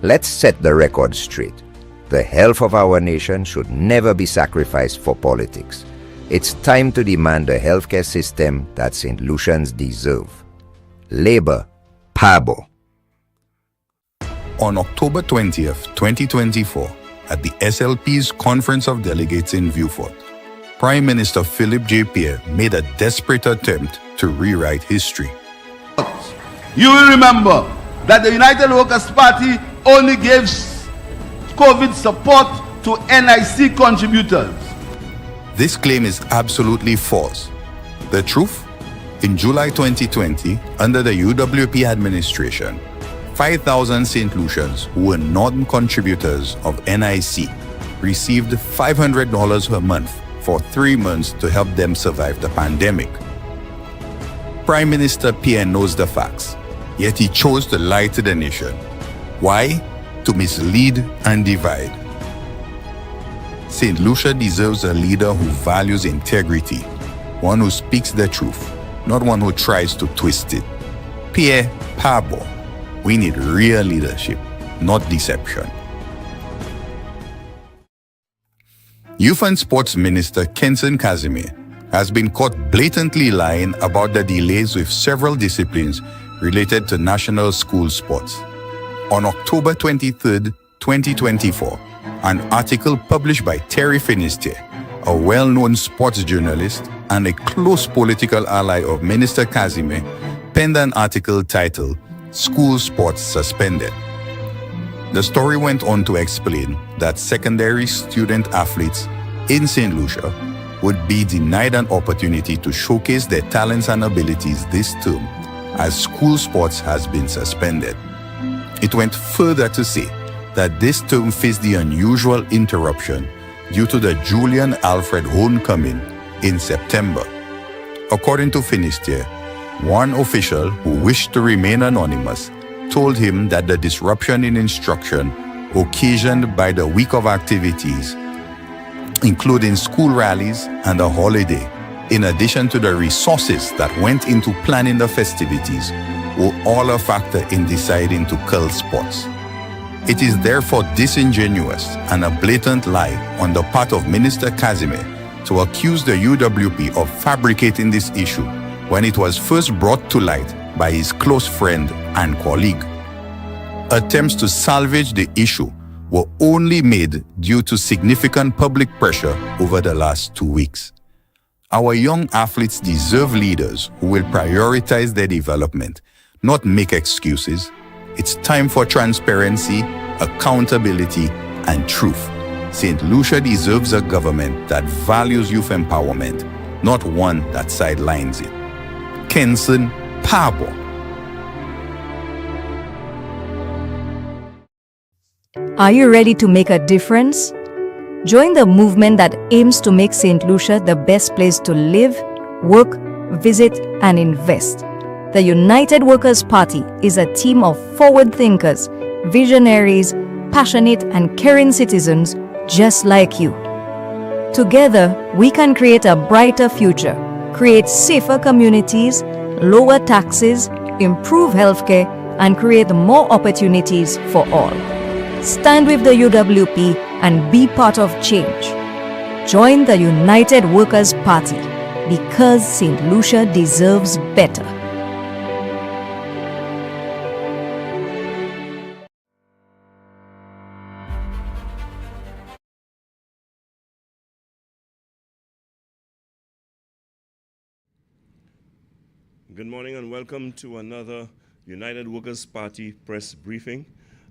Let's set the record straight. The health of our nation should never be sacrificed for politics. It's time to demand a healthcare system that St. Lucians deserve. Labor, Pabo. On October 20th, 2024, at the SLP's Conference of Delegates in Vieux-Fort, Prime Minister Philip J. Pierre made a desperate attempt to rewrite history. You will remember that the United Workers' Party only gave COVID support to NIC contributors. This claim is absolutely false. The truth? In July 2020, under the UWP administration, 5,000 St. Lucians who were non-contributors of NIC received $500 per month for 3 months to help them survive the pandemic. Prime Minister Pierre knows the facts, yet he chose to lie to the nation. Why? To mislead and divide. St. Lucia deserves a leader who values integrity, one who speaks the truth, not one who tries to twist it. Pierre Pabo, we need real leadership, not deception. Youth and Sports Minister Kenson Casimir has been caught blatantly lying about the delays with several disciplines related to national school sports. On October 23, 2024, an article published by Terry Finisterre, a well-known sports journalist and a close political ally of Minister Casimir, penned an article titled "School Sports Suspended." The story went on to explain that secondary student athletes in St. Lucia would be denied an opportunity to showcase their talents and abilities this term, as school sports has been suspended. It went further to say that this term faced the unusual interruption due to the Julian Alfred homecoming in September. According to Finisterre, one official who wished to remain anonymous told him that the disruption in instruction occasioned by the week of activities, including school rallies and a holiday, in addition to the resources that went into planning the festivities, were all a factor in deciding to cull sports. It is therefore disingenuous and a blatant lie on the part of Minister Casimir to accuse the UWP of fabricating this issue when it was first brought to light by his close friend and colleague. Attempts to salvage the issue were only made due to significant public pressure over the last 2 weeks. Our young athletes deserve leaders who will prioritize their development, not make excuses. It's time for transparency, accountability, and truth. St. Lucia deserves a government that values youth empowerment, not one that sidelines it. Kenson Pabo. Are you ready to make a difference? Join the movement that aims to make St. Lucia the best place to live, work, visit, and invest. The United Workers' Party is a team of forward thinkers, visionaries, passionate and caring citizens just like you. Together, we can create a brighter future, create safer communities, lower taxes, improve healthcare, and create more opportunities for all. Stand with the UWP and be part of change. Join the United Workers' Party because St. Lucia deserves better. Good morning and welcome to another United Workers' Party press briefing.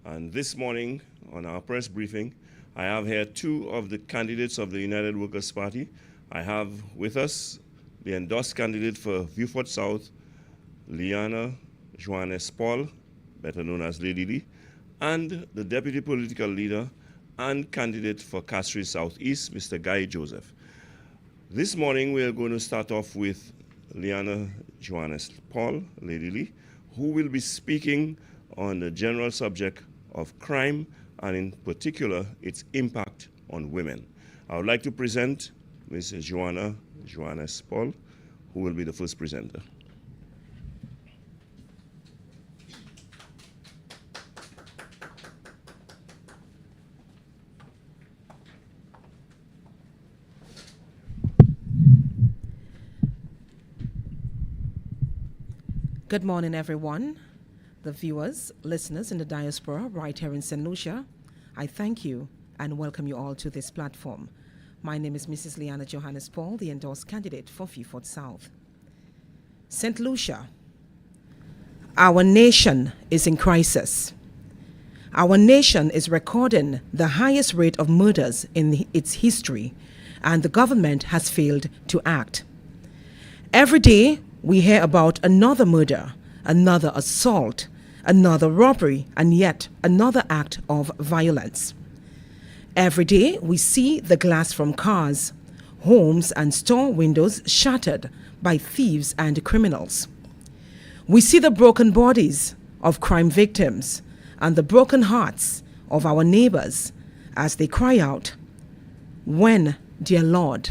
And this morning on our press briefing, I have here two of the candidates of the United Workers' Party. I have with us the endorsed candidate for Vieux-Fort South, Leanna Johannes-Paul, better known as Lady Lee, and the deputy political leader and candidate for Castries Southeast, Mr. Guy Joseph. This morning we are going to start off with Leanna Johannes-Paul, Lady Lee, who will be speaking on the general subject of crime and in particular its impact on women. I would like to present Ms. Johannes-Paul, who will be the first presenter. Good morning, everyone. The viewers, listeners in the diaspora right here in St. Lucia, I thank you and welcome you all to this platform. My name is Mrs. Leanna Johannes-Paul, the endorsed candidate for Beaufort South. St. Lucia, our nation is in crisis. Our nation is recording the highest rate of murders in its history, and the government has failed to act. Every day, we hear about another murder, another assault, another robbery, and yet another act of violence. Every day, we see the glass from cars, homes, and store windows shattered by thieves and criminals. We see the broken bodies of crime victims and the broken hearts of our neighbors as they cry out, "When, dear Lord,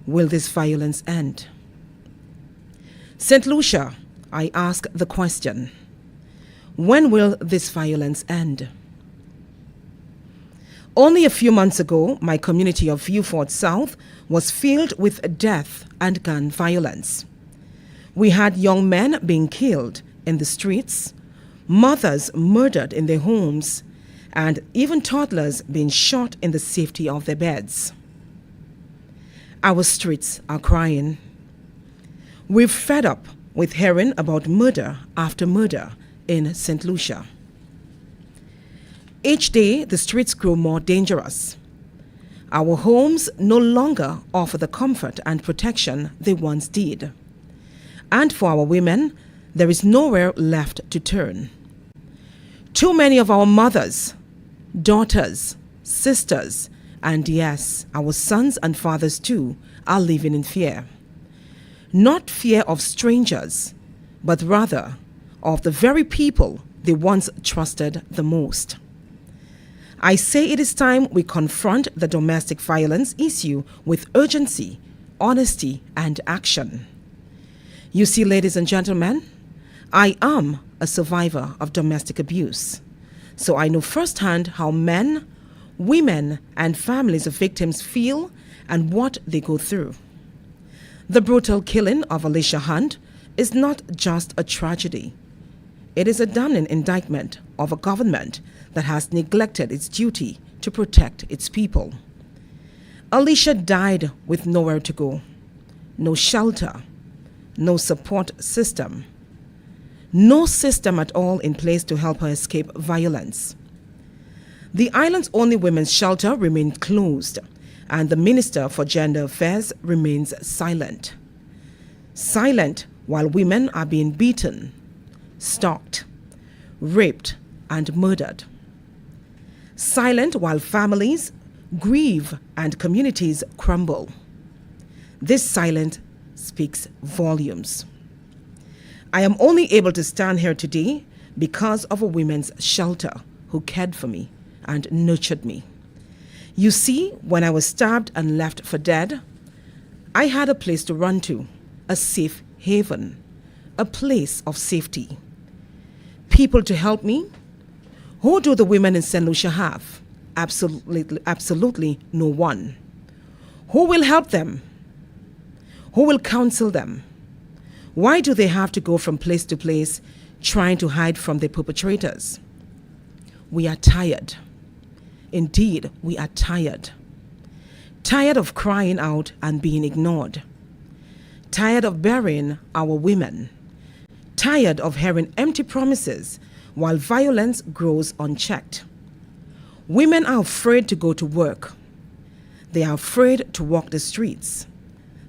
will this violence end?" St. Lucia, I ask the question, when will this violence end? Only a few months ago, my community of Beaufort South was filled with death and gun violence. We had young men being killed in the streets, mothers murdered in their homes, and even toddlers being shot in the safety of their beds. Our streets are crying. We're fed up with hearing about murder after murder in St. Lucia. Each day, the streets grow more dangerous. Our homes no longer offer the comfort and protection they once did. And for our women, there is nowhere left to turn. Too many of our mothers, daughters, sisters, and yes, our sons and fathers too, are living in fear. Not fear of strangers, but rather of the very people they once trusted the most. I say it is time we confront the domestic violence issue with urgency, honesty, and action. You see, ladies and gentlemen, I am a survivor of domestic abuse, so I know firsthand how men, women, and families of victims feel and what they go through. The brutal killing of Alicia Hunt is not just a tragedy. It is a damning indictment of a government that has neglected its duty to protect its people. Alicia died with nowhere to go, no shelter, no support system, no system at all in place to help her escape violence. The island's only women's shelter remained closed, and the Minister for Gender Affairs remains silent. Silent while women are being beaten, stalked, raped, and murdered. Silent while families grieve and communities crumble. This silence speaks volumes. I am only able to stand here today because of a women's shelter who cared for me and nurtured me. You see, when I was stabbed and left for dead, I had a place to run to, a safe haven, a place of safety. People to help me? Who do the women in St. Lucia have? Absolutely no one. Who will help them? Who will counsel them? Why do they have to go from place to place trying to hide from their perpetrators? We are tired. Indeed, we are tired. Tired of crying out and being ignored. Tired of burying our women. Tired of hearing empty promises while violence grows unchecked. Women are afraid to go to work. They are afraid to walk the streets.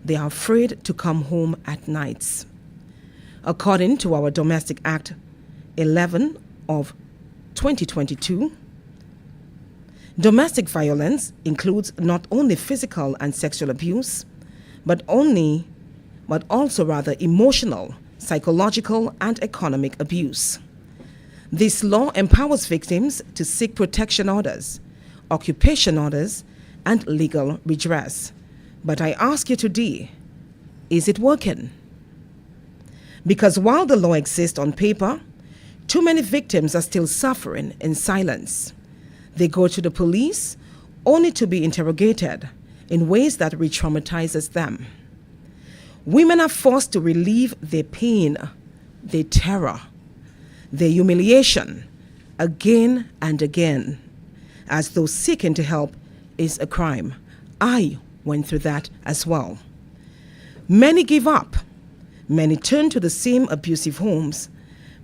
They are afraid to come home at nights. According to our Domestic Act 11 of 2022, domestic violence includes not only physical and sexual abuse, but also emotional, psychological, and economic abuse. This law empowers victims to seek protection orders, occupation orders, and legal redress. But I ask you today, is it working? Because while the law exists on paper, too many victims are still suffering in silence. They go to the police only to be interrogated in ways that re-traumatizes them. Women are forced to relieve their pain their terror, their humiliation, again and again, as though seeking to help is a crime. I went through that as well. Many give up. Many turn to the same abusive homes.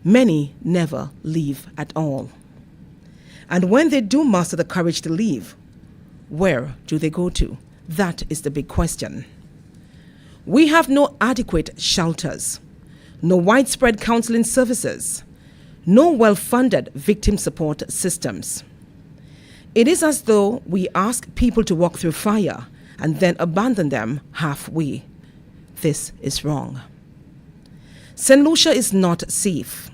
Many never leave at all. And when they do muster the courage to leave, where do they go to? That is the big question. We have no adequate shelters, no widespread counseling services, no well-funded victim support systems. It is as though we ask people to walk through fire and then abandon them halfway. This is wrong. St. Lucia is not safe,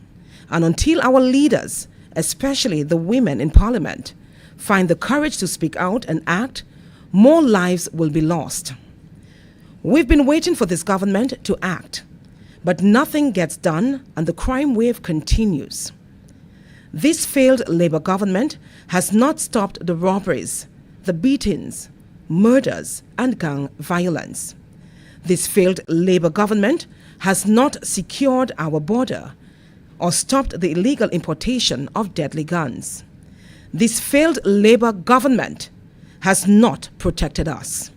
and until our leaders, especially the women in Parliament, find the courage to speak out and act, more lives will be lost. We've been waiting for this government to act, but nothing gets done and the crime wave continues. This failed Labour government has not stopped the robberies, the beatings, murders, and gang violence. This failed Labour government has not secured our border or stopped the illegal importation of deadly guns. This failed Labour government has not protected us.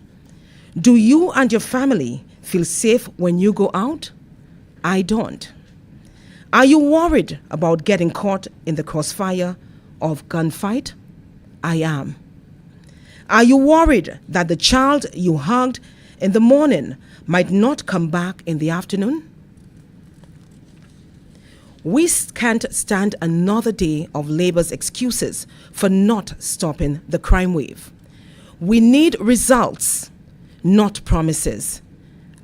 Do you and your family feel safe when you go out? I don't. Are you worried about getting caught in the crossfire of gunfight? I am. Are you worried that the child you hugged in the morning might not come back in the afternoon? We can't stand another day of Labour's excuses for not stopping the crime wave. We need results, not promises,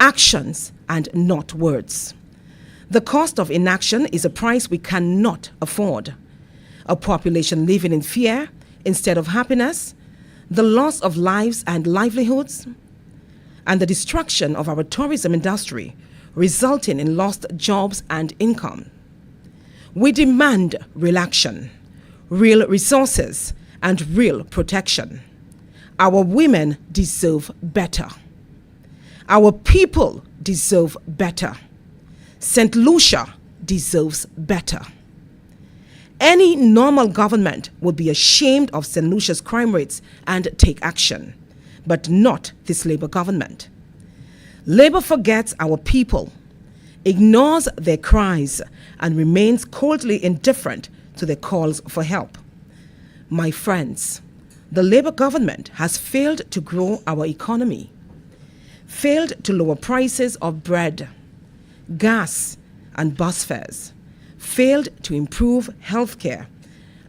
actions, and not words. The cost of inaction is a price we cannot afford. A population living in fear instead of happiness, the loss of lives and livelihoods, and the destruction of our tourism industry, resulting in lost jobs and income. We demand real action, real resources, and real protection. Our women deserve better. Our people deserve better. St. Lucia deserves better. Any normal government would be ashamed of St. Lucia's crime rates and take action, but not this Labour government. Labour forgets our people, ignores their cries, and remains coldly indifferent to their calls for help. My friends, the Labour government has failed to grow our economy, failed to lower prices of bread, gas, and bus fares, failed to improve healthcare,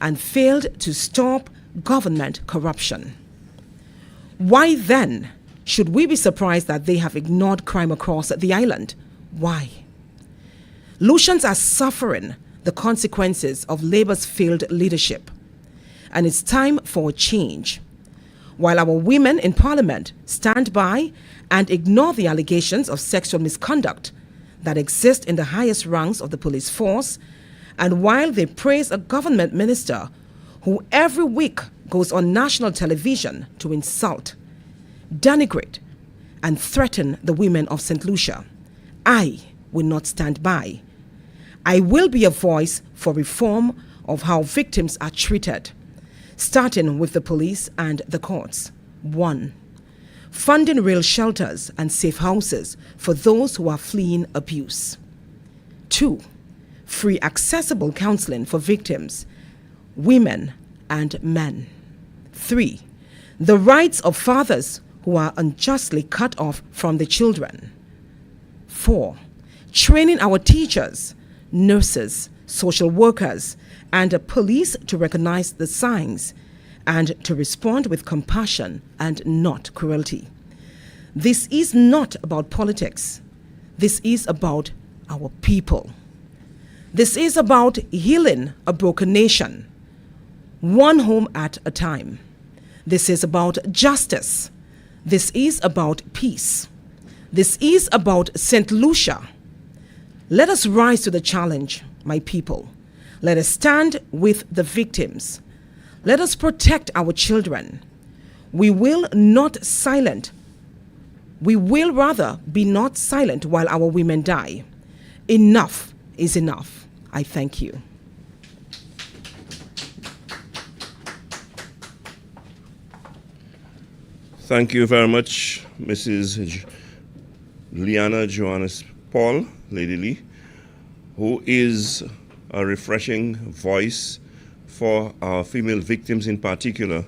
and failed to stop government corruption. Why then should we be surprised that they have ignored crime across the island? Why? Lucians are suffering the consequences of Labour's failed leadership, and it's time for a change. While our women in Parliament stand by and ignore the allegations of sexual misconduct that exist in the highest ranks of the police force, and while they praise a government minister who every week goes on national television to insult, denigrate, and threaten the women of St. Lucia, I will not stand by. I will be a voice for reform of how victims are treated, starting with the police and the courts. 1. Funding real shelters and safe houses for those who are fleeing abuse. 2. Free accessible counseling for victims, women and men. 3. The rights of fathers who are unjustly cut off from their children. 4. Training our teachers, nurses, social workers, and police to recognize the signs and to respond with compassion and not cruelty. This is not about politics. This is about our people. This is about healing a broken nation, one home at a time. This is about justice. This is about peace. This is about St. Lucia. Let us rise to the challenge, my people. Let us stand with the victims. Let us protect our children. We will rather be not silent while our women die. Enough is enough. I thank you. Thank you very much, Mrs. Leanna Johannes-Paul, Lady Lee, who is a refreshing voice for our female victims in particular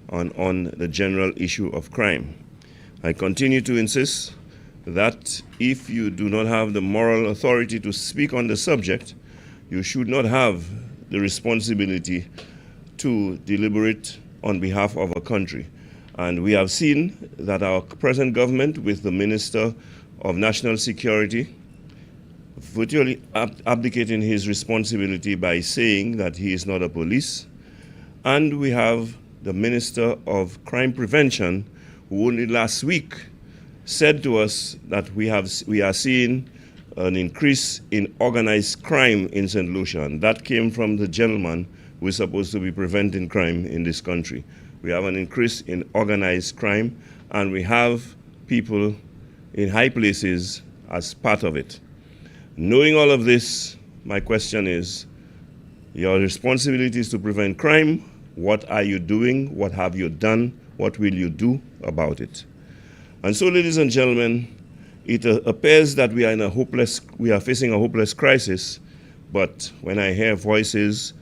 on the general issue of crime. I continue to insist that if you do not have the moral authority to speak on the subject, you should not have the responsibility to deliberate on behalf of a country. And we have seen that our present government, with the Minister of National Security, virtually abdicating his responsibility by saying that he is not a police. And we have the Minister of Crime Prevention, who only last week said to us that we are seeing an increase in organized crime in St. Lucia. And that came from the gentleman who is supposed to be preventing crime in this country. We have an increase in organized crime, and we have people in high places as part of it. Knowing all of this, my question is, your responsibility is to prevent crime. What are you doing? What have you done? What will you do about it? And so, ladies and gentlemen, it appears that we are facing a hopeless crisis, but when I hear voices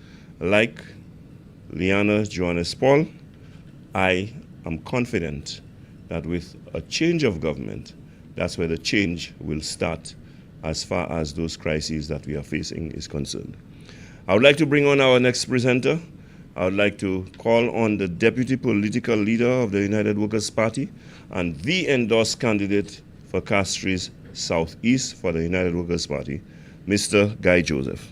like Leanna Johannes-Paul, I am confident that with a change of government, that's where the change will start as far as those crises that we are facing is concerned. I would like to bring on our next presenter. I would like to call on the Deputy Political Leader of the United Workers' Party and the endorsed candidate for Castries Southeast for the United Workers' Party, Mr. Guy Joseph.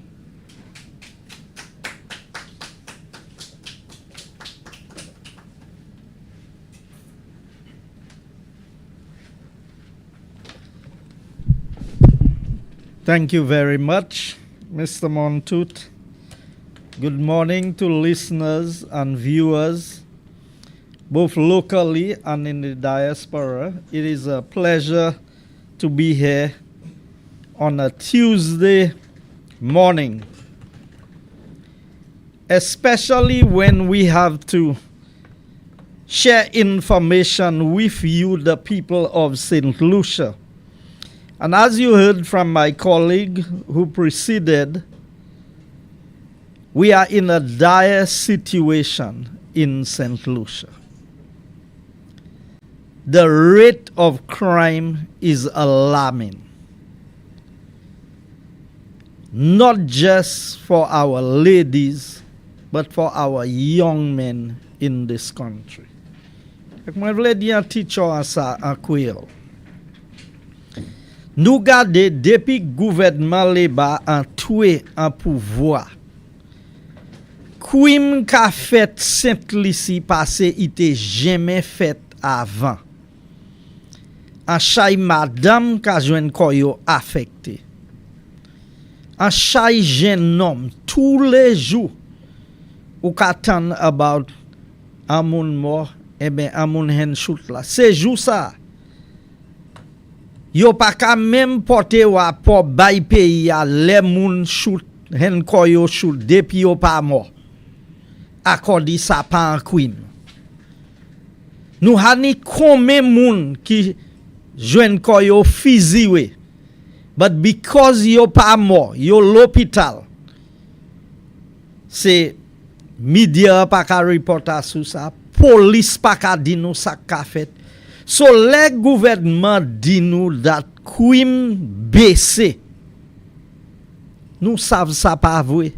Thank you very much, Mr. Montoute. Good morning to listeners and viewers, both locally and in the diaspora. It is a pleasure to be here on a Tuesday morning, especially when we have to share information with you, the people of St. Lucia. And as you heard from my colleague who preceded, we are in a dire situation in St. Lucia. The rate of crime is alarming, not just for our ladies, but for our young men in this country. Mwen vle di an teacher an sa an kwel. Nou gade depi gouvernement Leba an touye an pouvoi. Kwim ka fet Saint-Lucie pase ite jamais fet avant. An chay madame ka jwen koyo affecté. An chay jen nom tous les jours ou ka tan about an moun mort, an moun hen shoot la. Se jou sa. Yo pa ka même porte rapport bay pays a le moun shoot hen koyo shoot depi yo pa mort. Akodi sa pa an kwim. Nou hani kome moun ki jwen koyo fiziwe. But because yo pa mort, yo l'hôpital. Se media pa ka reporta sou sa, police pa ka di nou sa ka fet. So le gouvernement di nou dat kwim baissé. Nou sav sa pa vwe.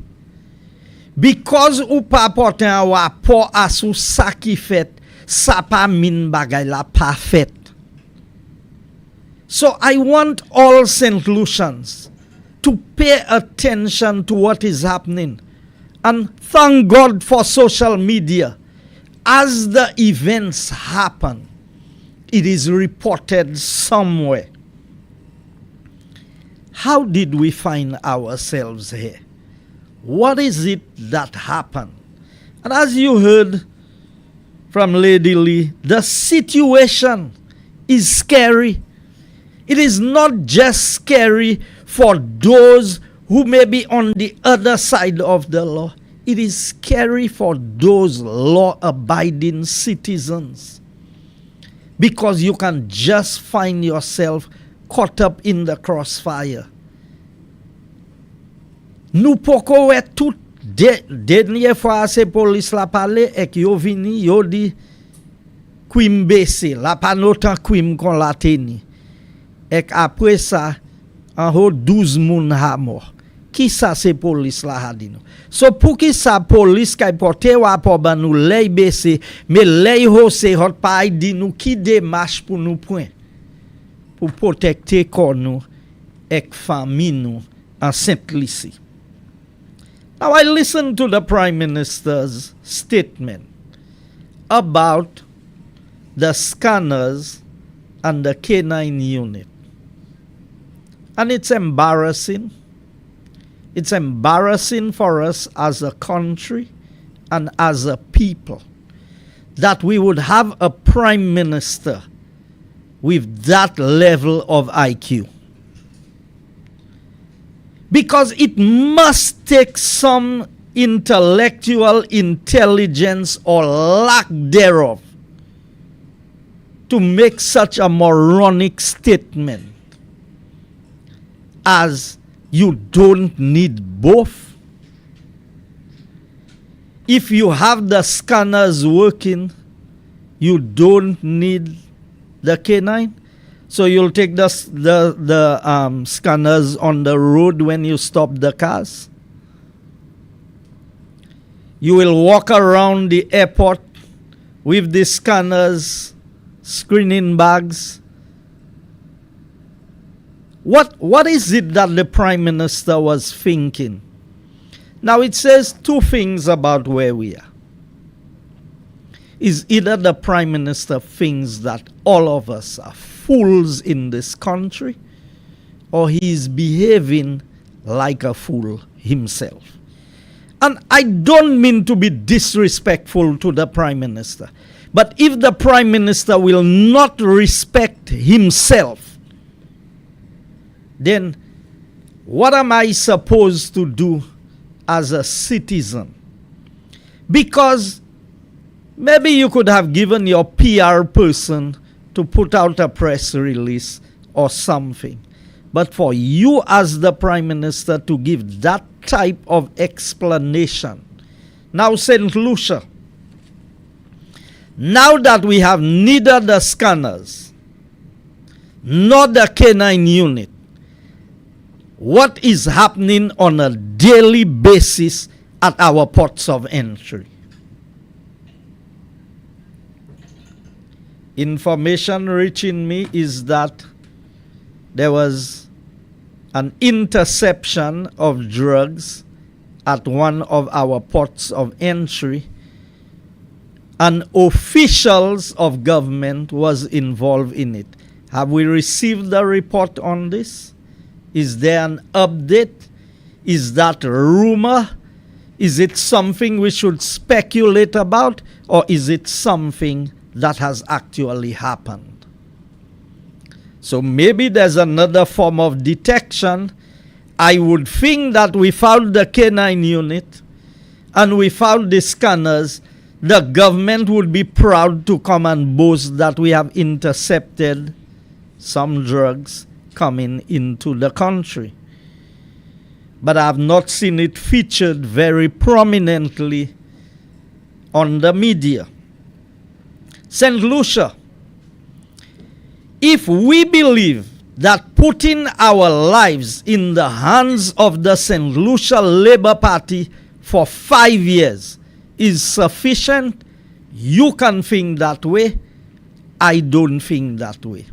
Because ou pa porte un rapport a sou sa ki fet, sa pa min bagay la pa fet. So I want all St. Lucians to pay attention to what is happening. And thank God for social media. As the events happen, it is reported somewhere. How did we find ourselves here? What is it that happened? And as you heard from Lady Lee, the situation is scary. It is not just scary for those who may be on the other side of the law. It is scary for those law-abiding citizens, because you can just find yourself caught up in the crossfire. Nou poko we tout denye fwa se polis la pale ek yo vini yo di kwim bese, la pa notan kwim kon la teni. Ek apre sa an ho 12 moun ha mort. Ki sa se polis la hadino? So pou ki sa polis kay porte wapo ban nou ley bese, me ley hose hot pa ay di nou ki demache pou nou point pou protekte kon nou ek fami nou an Saint-Lucie. Now I listened to the Prime Minister's statement about the scanners and the K9 unit. And it's embarrassing. It's embarrassing for us as a country and as a people that we would have a Prime Minister with that level of IQ. Because it must take some intellectual intelligence or lack thereof to make such a moronic statement as you don't need both. If you have the scanners working, you don't need the K9. So you'll take the scanners on the road when you stop the cars. You will walk around the airport with the scanners, screening bags. What is it that the Prime Minister was thinking? Now it says two things about where we are. Is either the Prime Minister thinks that all of us are fools in this country, or he is behaving like a fool himself. And I don't mean to be disrespectful to the Prime Minister, but if the Prime Minister will not respect himself, then what am I supposed to do as a citizen? Because maybe you could have given your PR person to put out a press release or something. But for you as the Prime Minister to give that type of explanation. Now, St. Lucia, now that we have neither the scanners nor the K9 unit, what is happening on a daily basis at our ports of entry? Information reaching me is that there was an interception of drugs at one of our ports of entry, and officials of government was involved in it. Have we received the report on this? Is there an update? Is that a rumor? Is it something we should speculate about, or is it something that has actually happened? So maybe there's another form of detection. I would think that we found the K9 unit and we found the scanners, the government would be proud to come and boast that we have intercepted some drugs coming into the country. But I have not seen it featured very prominently on the media. St. Lucia, if we believe that putting our lives in the hands of the St. Lucia Labour Party for 5 years is sufficient, you can think that way. I don't think that way.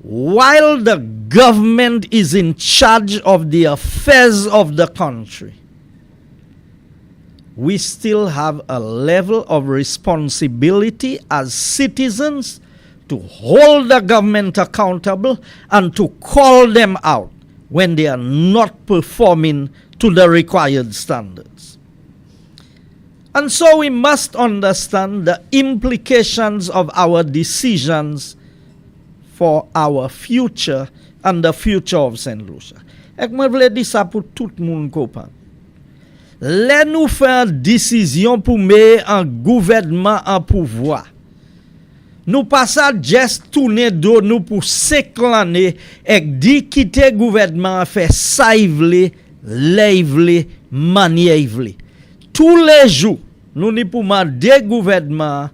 While the government is in charge of the affairs of the country, we still have a level of responsibility as citizens to hold the government accountable and to call them out when they are not performing to the required standards. And so we must understand the implications of our decisions for our future and the future of St. Lucia. Ek mwen vle di sa pou tout moun kopan. Le nou fè an décision pou mè an gouvernement an pouvoi. Nou pasa just tourner do nou pou seklane ek di kite gouvernement fè sa yvle, le yvle, manye yvle. Tous les jours, nous ni pour demander gouvernement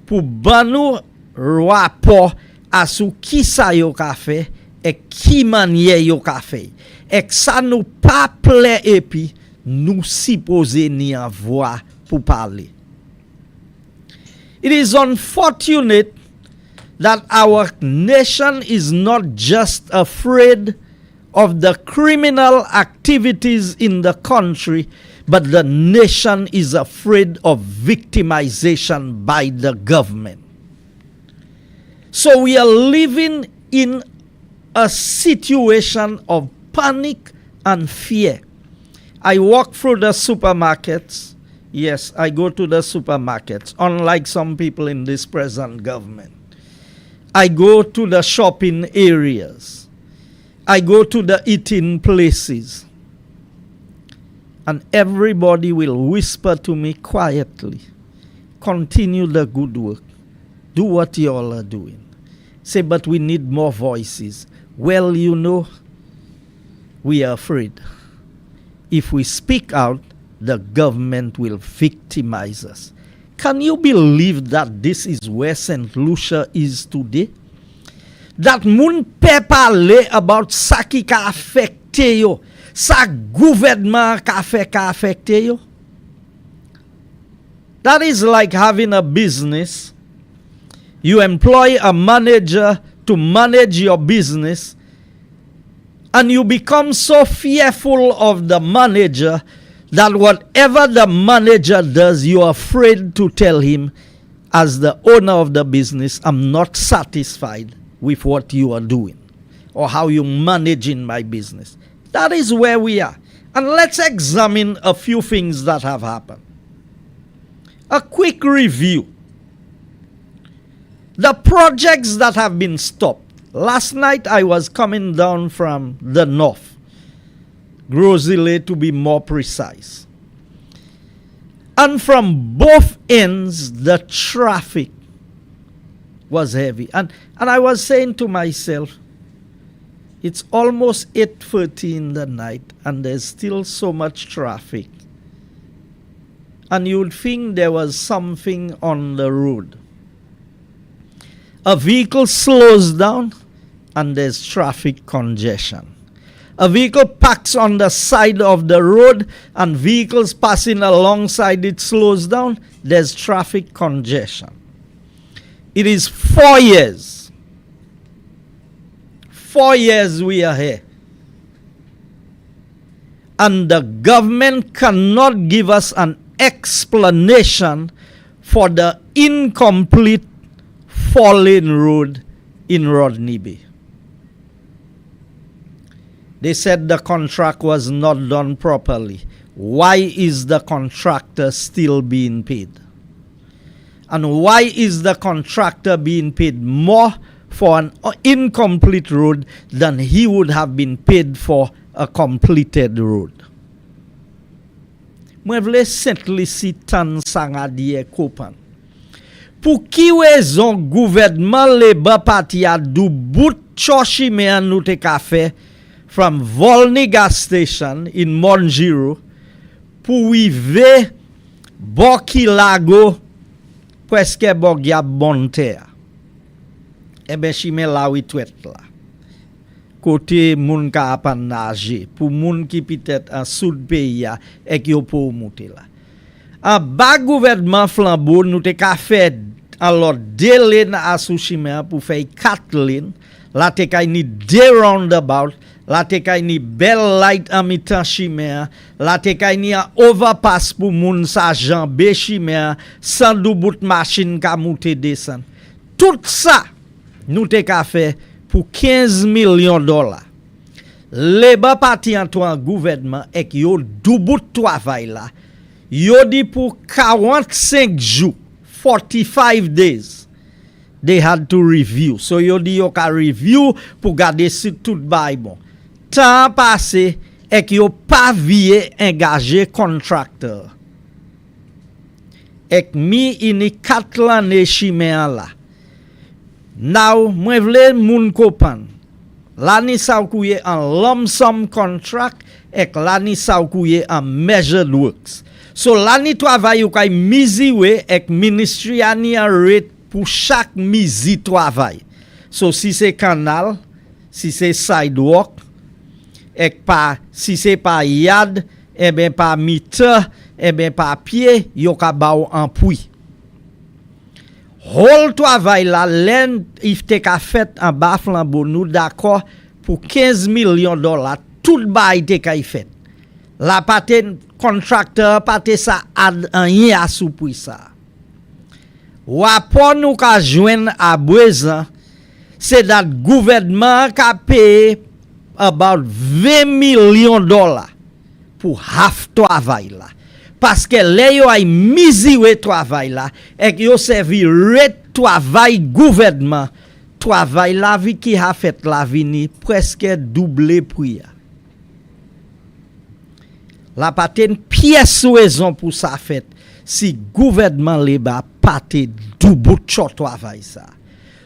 pour ban nous rapport à ce qui ça yo ka fait et qui manière yo ka fait. Et ça nous pas plaît et puis nous supposer ni avoir pour parler. It is unfortunate that our nation is not just afraid of the criminal activities in the country, but the nation is afraid of victimization by the government. So we are living in a situation of panic and fear. I walk through the supermarkets. Yes, I go to the supermarkets, unlike some people in this present government. I go to the shopping areas. I go to the eating places. And everybody will whisper to me quietly, continue the good work. Do what you all are doing. Say, but we need more voices. Well, you know, we are afraid. If we speak out, the government will victimize us. Can you believe that this is where St. Lucia is today? That moun pe parle about sa ki ka affecte yo, sa gouvernement ka affecte yo. That is like having a business. You employ a manager to manage your business, and you become so fearful of the manager that whatever the manager does, you are afraid to tell him, as the owner of the business, I'm not satisfied with what you are doing or how you're managing my business. That is where we are. And let's examine a few things that have happened. A quick review. The projects that have been stopped. Last night I was coming down from the north, Grosile to be more precise. And from both ends, the traffic was heavy. And I was saying to myself, it's almost 8:30 in the night and there's still so much traffic. And you would think there was something on the road. A vehicle slows down and there's traffic congestion. A vehicle parks on the side of the road and vehicles passing alongside it slows down, there's traffic congestion. It is 4 years. 4 years we are here. And the government cannot give us an explanation for the incomplete fallen road in Rodney Bay. They said the contract was not done properly. Why is the contractor still being paid? And why is the contractor being paid more for an incomplete road than he would have been paid for a completed road? Mwen vle sentli si tan sanga diye kopan. Pou ki wezon gouvernement Labour Party a dou bout choshi me an nou te ka fe from Volney gas station in Monjiro pou wive Bokilago preske Bogya Bontea. Ebe chime la witwet la. Kote moun ka apan nage pou moun ki pitet an soud peyi ya ek yo pou mouti la. An ba gouvernement flambeau nou te ka fe alors de len asou chime pou fey 4 len, la te kay ni de roundabout, la te kay ni bel light an mitan chime, la te kay ni an overpass pou moun sa janbe chime, san dou bout machine ka mouti desan. Tout ça nou te ka fe pour $15 millions. Labour Party en gouvernement ek yo doubout travail la. Yo di pour 45 jours, 45 days, they had to review. So yo di yo ka review pour garder si tout bay bon. tan pase ek yo pa vie engaje kontrakteur. Ek mi ini 4 l'année chimè an la. Now, mwen vle moun kopan. Lani sa kouye an lump sum contract ek lani sa kouye an measured works. So lani travay ou kay mizi we ek ministry ani an rate pour chaque mizi travail. So si c'est canal, si c'est sidewalk, ek pa si c'est pa yad, e ben pa meter, e ben pa pied, yo ka ba ou an puy. Whole travail la len if te ka fait en bas flambeau nous d'accord pour 15 millions de dollars tout bail te ka fait. La paten contracteur pate sa ad rien à sou pour ça. Wapon nous ka joindre à besoin c'est that gouvernement ka paye about 20 millions de dollars pour half travail là. Parce que les yo ay miziwe travail là et yo servi ret travail gouvernement travail la vie qui a fait la vini presque doublé prix. La paten pièce raison pour ça fait si gouvernement leba pate double chot travail ça.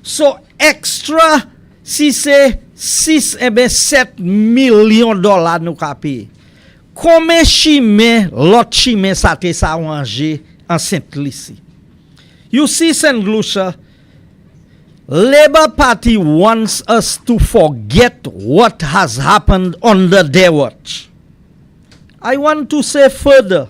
So extra si c'est 6 et ben 7 millions de dollars nous ka payer. Combien chimé l'autre chimé ça te sa ranger en Saint-Lucie? You see St. Lucia, Labour Party wants us to forget what has happened under their watch. I want to say further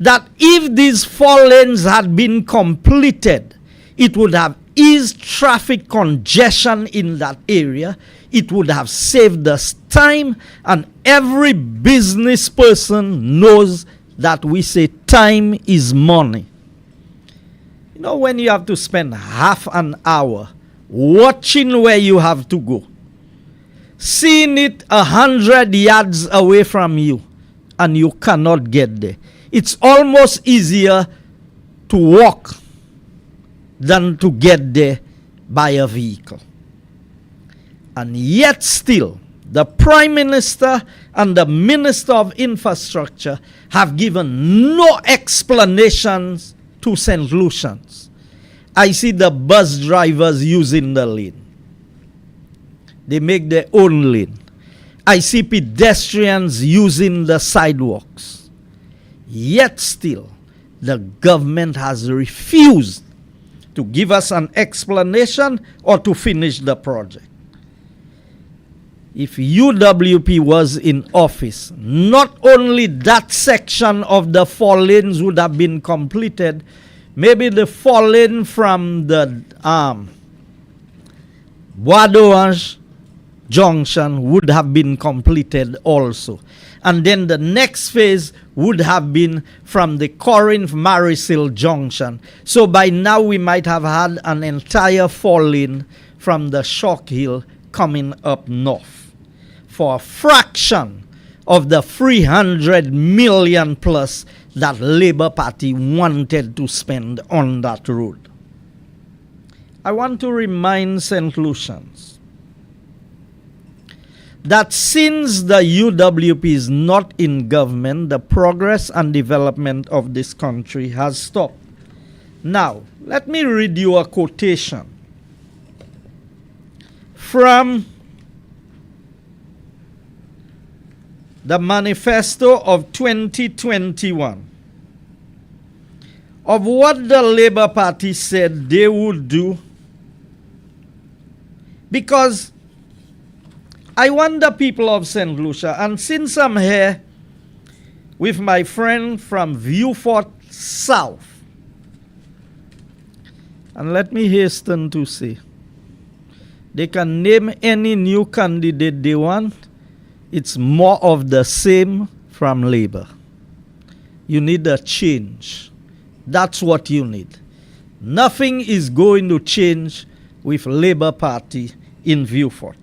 that if these 4 lanes had been completed, it would have eased traffic congestion in that area. It would have saved us time, and every business person knows that we say time is money. You know, when you have to spend half an hour watching where you have to go, seeing it 100 yards away from you, and you cannot get there, it's almost easier to walk than to get there by a vehicle. And yet still, the Prime Minister and the Minister of Infrastructure have given no explanations to St. Lucians. I see the bus drivers using the lane. They make their own lane. I see pedestrians using the sidewalks. Yet still, the government has refused to give us an explanation or to finish the project. If UWP was in office, not only that section of the 4 lanes would have been completed, maybe the 4 lane from the Bois d'Orange junction would have been completed also. And then the next phase would have been from the Corinth Marisil junction. So by now we might have had an entire 4 lane from the Shock Hill coming up north for a fraction of the 300 million plus that Labour Party wanted to spend on that road. I want to remind St. Lucians that since the UWP is not in government, the progress and development of this country has stopped. Now, let me read you a quotation from the manifesto of 2021 of what the Labour Party said they would do, because I want the people of St. Lucia, and since I'm here with my friend from Vieux-Fort South, and let me hasten to say, they can name any new candidate they want. It's more of the same from Labour. You need a change. That's what you need. Nothing is going to change with Labour Party in Vieux-Fort.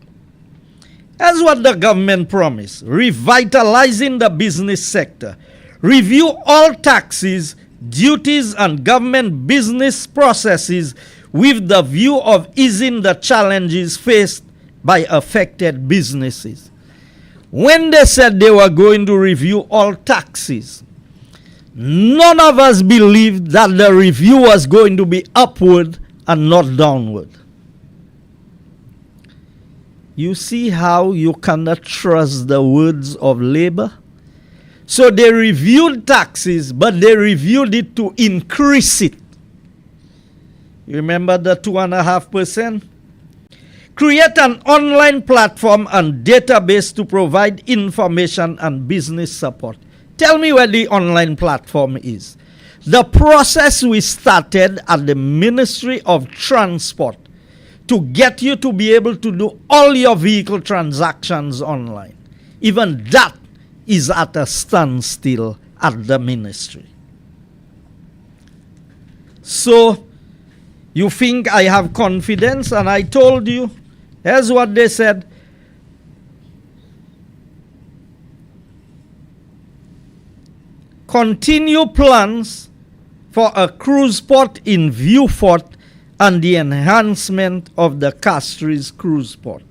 As what the government promised, revitalizing the business sector, review all taxes, duties, and government business processes with the view of easing the challenges faced by affected businesses. When they said they were going to review all taxes, none of us believed that the review was going to be upward and not downward. You see how you cannot trust the words of labor? So they reviewed taxes, but they reviewed it to increase it. You remember the 2.5%? Create an online platform and database to provide information and business support. Tell me where the online platform is. The process we started at the Ministry of Transport to get you to be able to do all your vehicle transactions online. Even that is at a standstill at the ministry. So, you think I have confidence, and I told you, here's what they said. Continue plans for a cruise port in Viewfort and the enhancement of the Castries cruise port.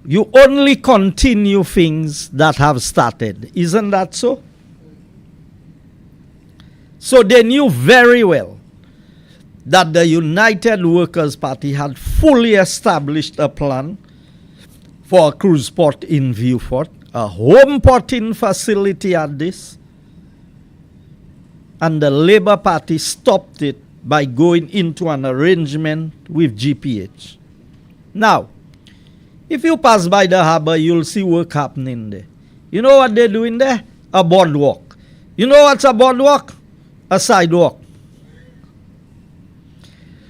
You only continue things that have started. Isn't that so? So they knew very well that the United Workers' Party had fully established a plan for a cruise port in Viewfort, a home porting facility at this, and the Labour Party stopped it by going into an arrangement with GPH. Now, if you pass by the harbor, you'll see work happening there. You know what they're doing there? A boardwalk. You know what's a boardwalk? A sidewalk.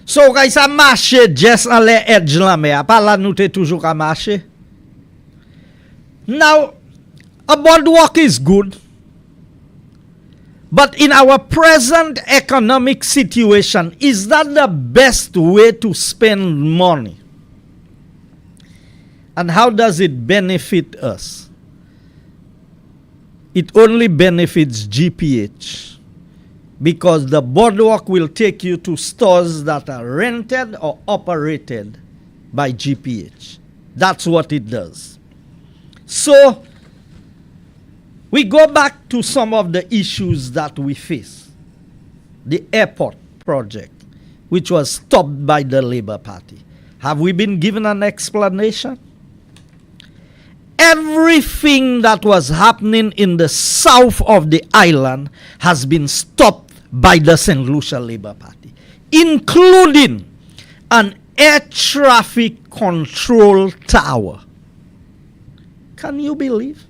So, quand ça marche, just à l'edge la mer, pas là nous t'es toujours qu'à marcher. Now, a boardwalk is good. But in our present economic situation, is that the best way to spend money? And how does it benefit us? It only benefits GPH, because the boardwalk will take you to stores that are rented or operated by GPH. That's what it does. So, we go back to some of the issues that we face. The airport project, which was stopped by the Labour Party. Have we been given an explanation? Everything that was happening in the south of the island has been stopped by the St. Lucia Labour Party, including an air traffic control tower. Can you believe?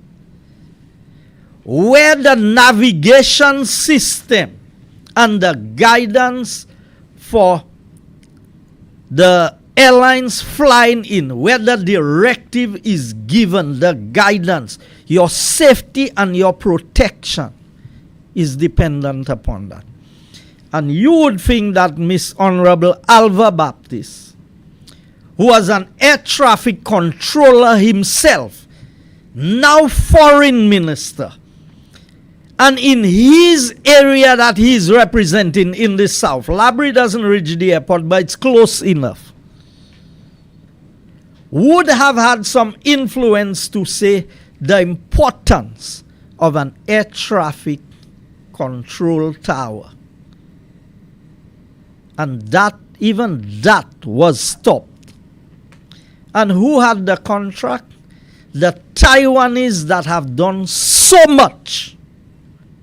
Where the navigation system and the guidance for the airlines flying in, where the directive is given, the guidance, your safety and your protection is dependent upon that. And you would think that Miss Honorable Alva Baptist, who was an air traffic controller himself, now foreign minister, and in his area that he is representing in the south, Labrie doesn't reach the airport, but it's close enough, would have had some influence to say the importance of an air traffic control tower. And that, even that was stopped. And who had the contract? The Taiwanese that have done so much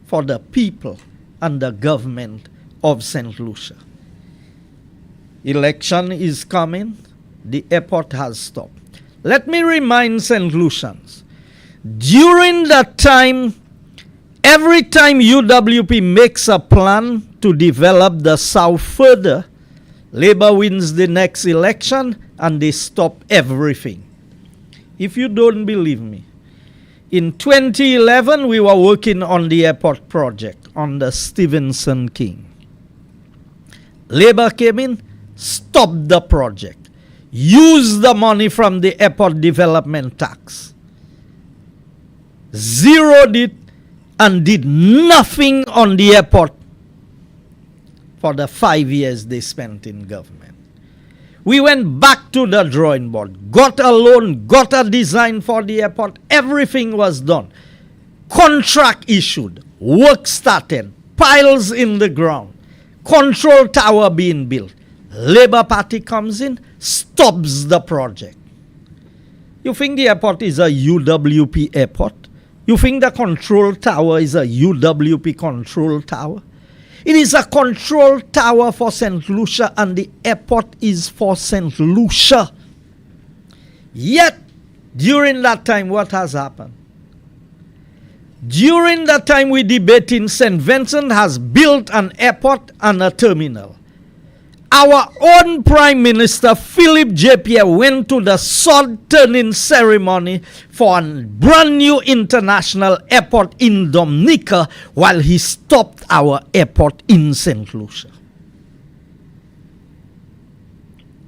for the people and the government of St. Lucia. Election is coming. The airport has stopped. Let me remind St. Lucians, during that time, every time UWP makes a plan to develop the South further, Labour wins the next election and they stop everything. If you don't believe me, in 2011 we were working on the airport project under Stevenson King. Labour came in, stopped the project, used the money from the airport development tax, zeroed it, and did nothing on the airport for the 5 years they spent in government. We went back to the drawing board, got a loan, got a design for the airport. Everything was done. Contract issued, work started, piles in the ground, control tower being built. Labour Party comes in, stops the project. You think the airport is a UWP airport? You think the control tower is a UWP control tower? It is a control tower for St. Lucia, and the airport is for St. Lucia. Yet, during that time, what has happened? During that time we debating, St. Vincent has built an airport and a terminal. Our own Prime Minister, Philip J. Pierre, went to the sword-turning ceremony for a brand new international airport in Dominica while he stopped our airport in St. Lucia.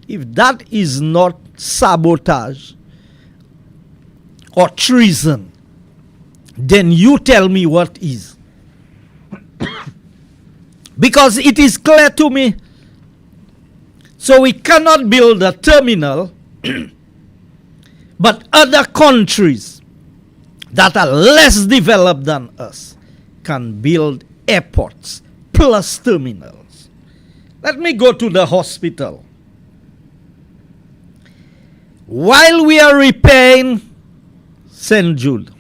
If that is not sabotage or treason, then you tell me what is. Because it is clear to me. So we cannot build a terminal, but other countries that are less developed than us can build airports plus terminals. Let me go to the hospital. While we are repaying St. Jude,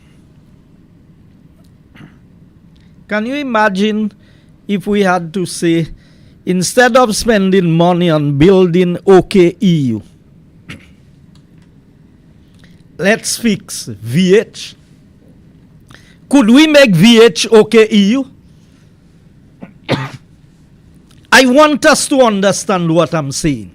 can you imagine if we had to say, instead of spending money on building OKEU, let's fix VH? Could we make VH OKEU? I want us to understand what I'm saying.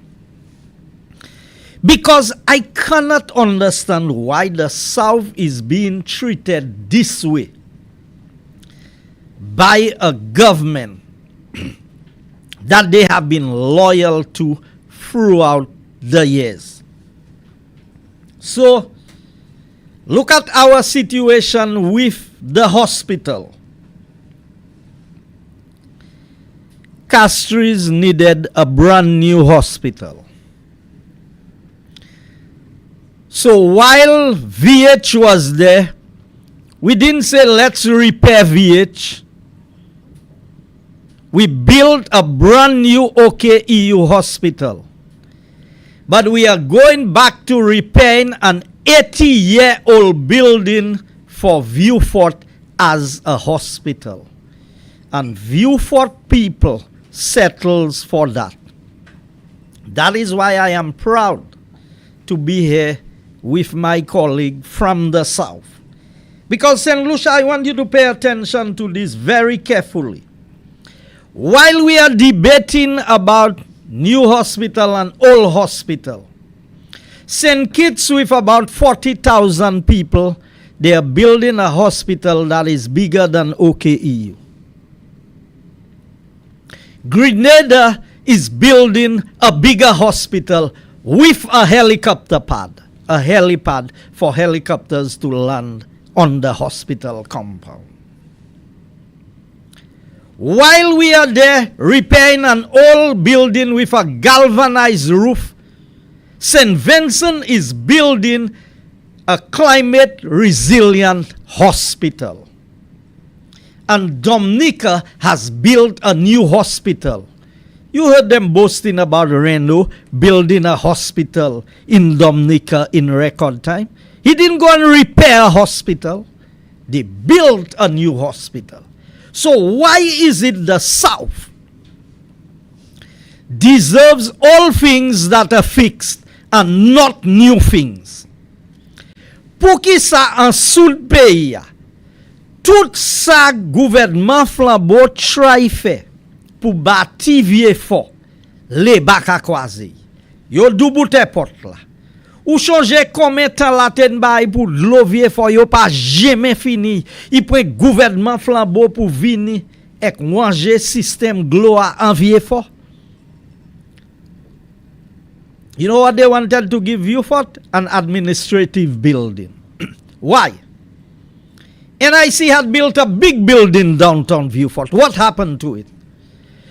Because I cannot understand why the South is being treated this way by a government that they have been loyal to throughout the years. So, look at our situation with the hospital. Castries needed a brand new hospital. So while VH was there, we didn't say let's repair VH. We built a brand new OKEU hospital. But we are going back to repairing an 80-year-old building for Vieux-Fort as a hospital. And Vieux-Fort people settles for that. That is why I am proud to be here with my colleague from the South. Because St. Lucia, I want you to pay attention to this very carefully. While we are debating about new hospital and old hospital, St. Kitts with about 40,000 people, they are building a hospital that is bigger than OKEU. Grenada is building a bigger hospital with a helicopter pad, a helipad for helicopters to land on the hospital compound. While we are there repairing an old building with a galvanized roof, St. Vincent is building a climate resilient hospital. And Dominica has built a new hospital. You heard them boasting about Reno building a hospital in Dominica in record time. He didn't go and repair a hospital. They built a new hospital. So why is it the South deserves all things that are fixed and not new things? Pour qui ça en sous le pays, tout ça gouvernement flambeau try fait pour bâtir Vieux-Fort, les bac à croiser. Yo douboute porte là. Ou changer combien de temps la ten bay pour l'eau Vieux-Fort yo pas jamais fini. Il prend gouvernement flambeau pour venir et manger système gloire en Vieux-Fort. You know what they wanted to give Vieux-Fort? An administrative building. Why? NIC had built a big building downtown Vieux-Fort. What happened to it?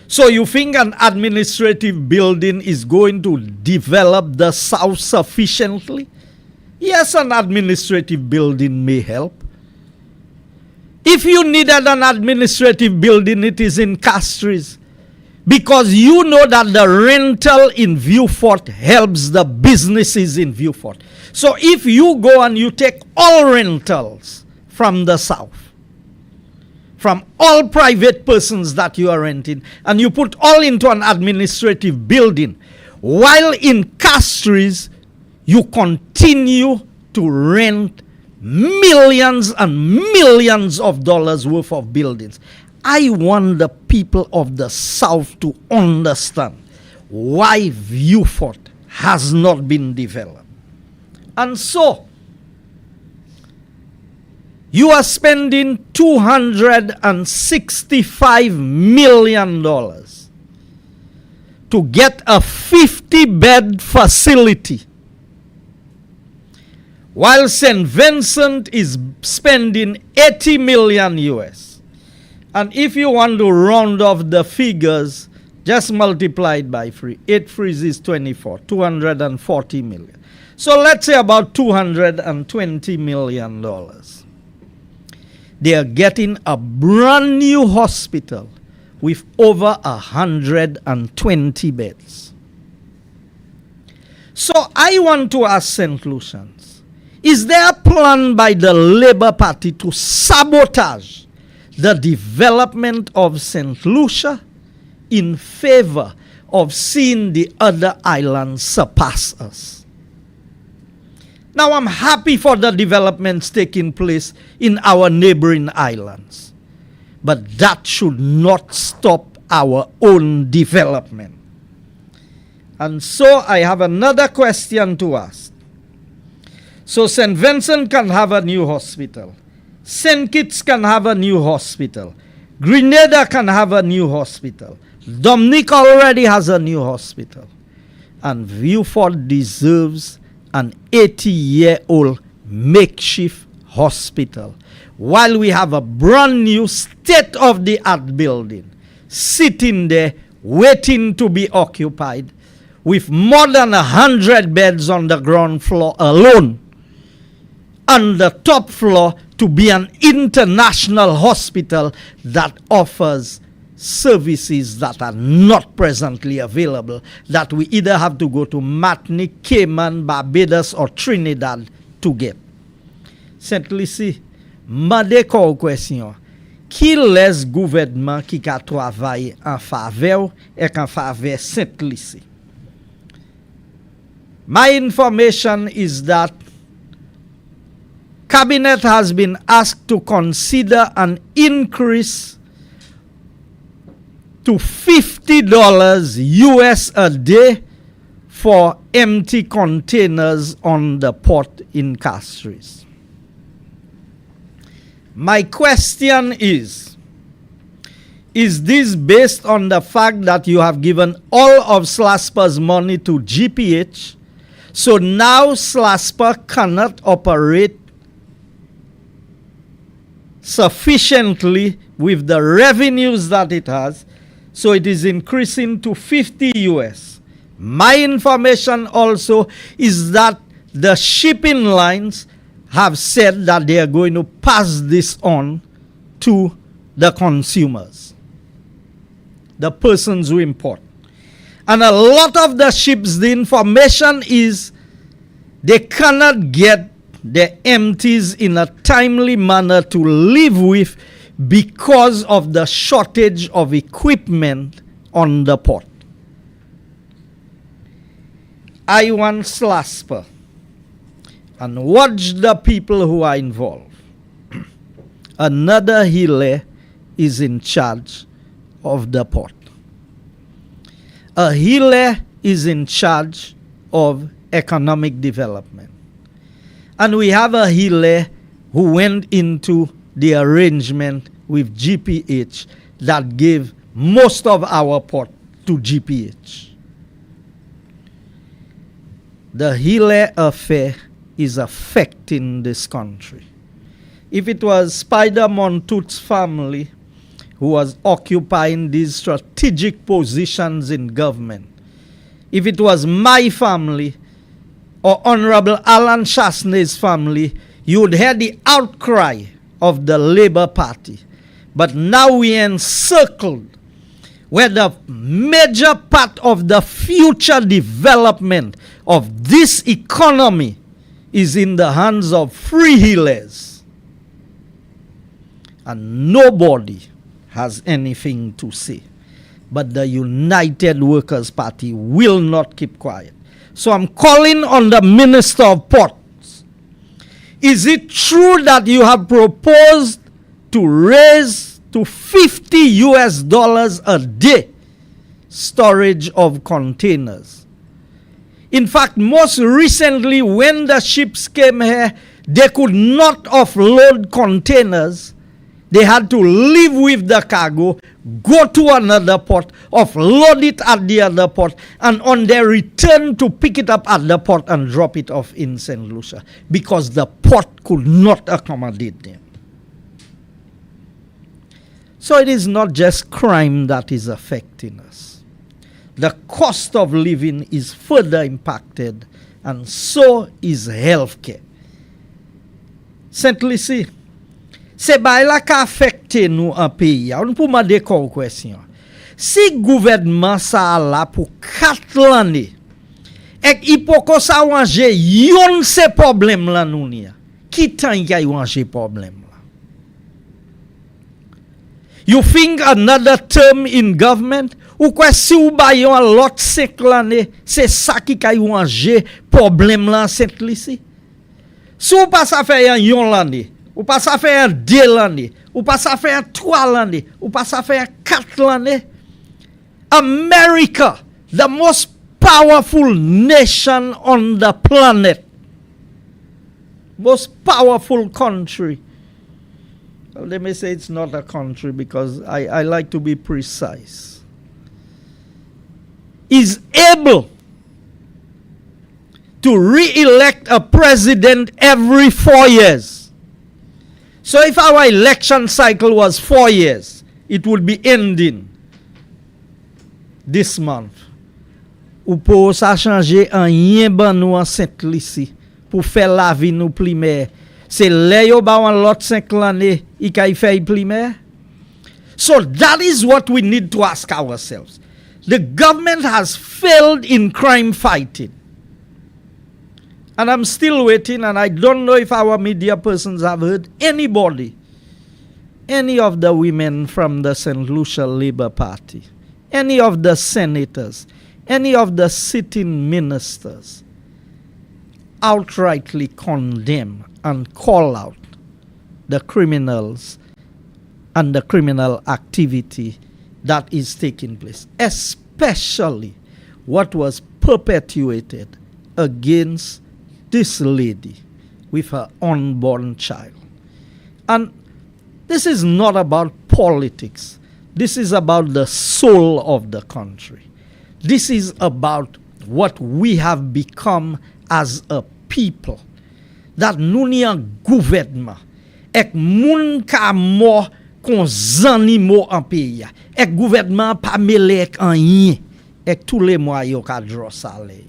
So you think an administrative building is going to develop the South sufficiently? Yes, an administrative building may help. If you needed an administrative building, it is in Castries. Because you know that the rental in Vieux-Fort helps the businesses in Vieux-Fort. So if you go and you take all rentals from the South, from all private persons that you are renting, and you put all into an administrative building, while in Castries, you continue to rent millions and millions of dollars worth of buildings. I want the people of the South to understand why Vieux-Fort has not been developed. And so, you are spending $265 million to get a 50-bed facility, while St. Vincent is spending $80 million US. And if you want to round off the figures, just multiply it by 3. 8 threes is 24, 240 million. So let's say about $220 million. They are getting a brand new hospital with over 120 beds. So I want to ask St. Lucians, is there a plan by the Labour Party to sabotage the development of St. Lucia in favor of seeing the other islands surpass us? Now, I'm happy for the developments taking place in our neighboring islands, but that should not stop our own development. And so I have another question to ask. So St. Vincent can have a new hospital. St. Kitts can have a new hospital. Grenada can have a new hospital. Dominic already has a new hospital. And Vieux-Fort deserves an 80-year-old makeshift hospital, while we have a brand new state-of-the-art building sitting there waiting to be occupied with more than 100 beds on the ground floor alone, and the top floor to be an international hospital that offers services that are not presently available, that we either have to go to Martinique, Cayman, Barbados or Trinidad to get. Saint Lucie, mande ko question, qui les gouvernement qui ka travaille en faveur et en faveur Saint Lucie? My information is that Cabinet has been asked to consider an increase to $50 US a day for empty containers on the port in Castries. My question is this based on the fact that you have given all of SLASPA's money to GPH, so now SLASPA cannot operate sufficiently with the revenues that it has, so it is increasing to 50 US. My information also is that the shipping lines have said that they are going to pass this on to the consumers, the persons who import. And a lot of the ships, the information is they cannot get the empties in a timely manner to live with because of the shortage of equipment on the port. I want SLASPA and watch the people who are involved. Another Hile is in charge of the port. A Hile is in charge of economic development. And we have a Hile who went into the arrangement with GPH that gave most of our port to GPH. The Hile affair is affecting this country. If it was Spider Montout's family who was occupying these strategic positions in government, if it was my family or Honorable Alan Chasney's family, you would hear the outcry of the Labour Party. But now we encircled where the major part of the future development of this economy is in the hands of freehealers. And nobody has anything to say. But the United Workers' Party will not keep quiet. So I'm calling on the Minister of Ports. Is it true that you have proposed to raise to $50 a day storage of containers? In fact, most recently when the ships came here, they could not offload containers. They had to leave with the cargo, go to another port, offload it at the other port, and on their return to pick it up at the port and drop it off in St. Lucia because the port could not accommodate them. So it is not just crime that is affecting us. The cost of living is further impacted, and so is healthcare. St. Lucie, se bay la ka affecte nou an peyi. On pou mande kon question. Si gouvernement sa la pou 4 l'année, ek ipoko sa wanje yon se problem la nou ni a, ki tan y wanje problem la? You think another term in government? Ou kwa si ou bayon lot 5 l'année, se sa ki kay wanje problem la St. Lucie? Si ou pas sa fè yon l'année, ou pas sa fè 2 l'année, ou pas sa fè 3 l'année, ou pas sa fè 4 l'année, America, the most powerful nation on the planet, most powerful country. Well, let me say it's not a country because I like to be precise. Is able to re-elect a president every 4 years. So if our election cycle was 4 years, it would be ending this month. Ou pou sa chanje an yen ban nou an St. Lucie pou fè la vi nou primaire. Se le yo ba wan lot 5 l'année, I kay fè primaire. So that is what we need to ask ourselves. The government has failed in crime fighting. And I'm still waiting, and I don't know if our media persons have heard anybody, any of the women from the St. Lucia Labour Party, any of the senators, any of the sitting ministers outrightly condemn and call out the criminals and the criminal activity that is taking place, especially what was perpetuated against this lady with her unborn child. And this is not about politics. This is about the soul of the country. This is about what we have become as a people. That nou ni an gouvernement ek moun ka mo kon zanimo an peyi. Ek gouvernement pa mele ek an yin. Ek tous les mois yo ka draw salary.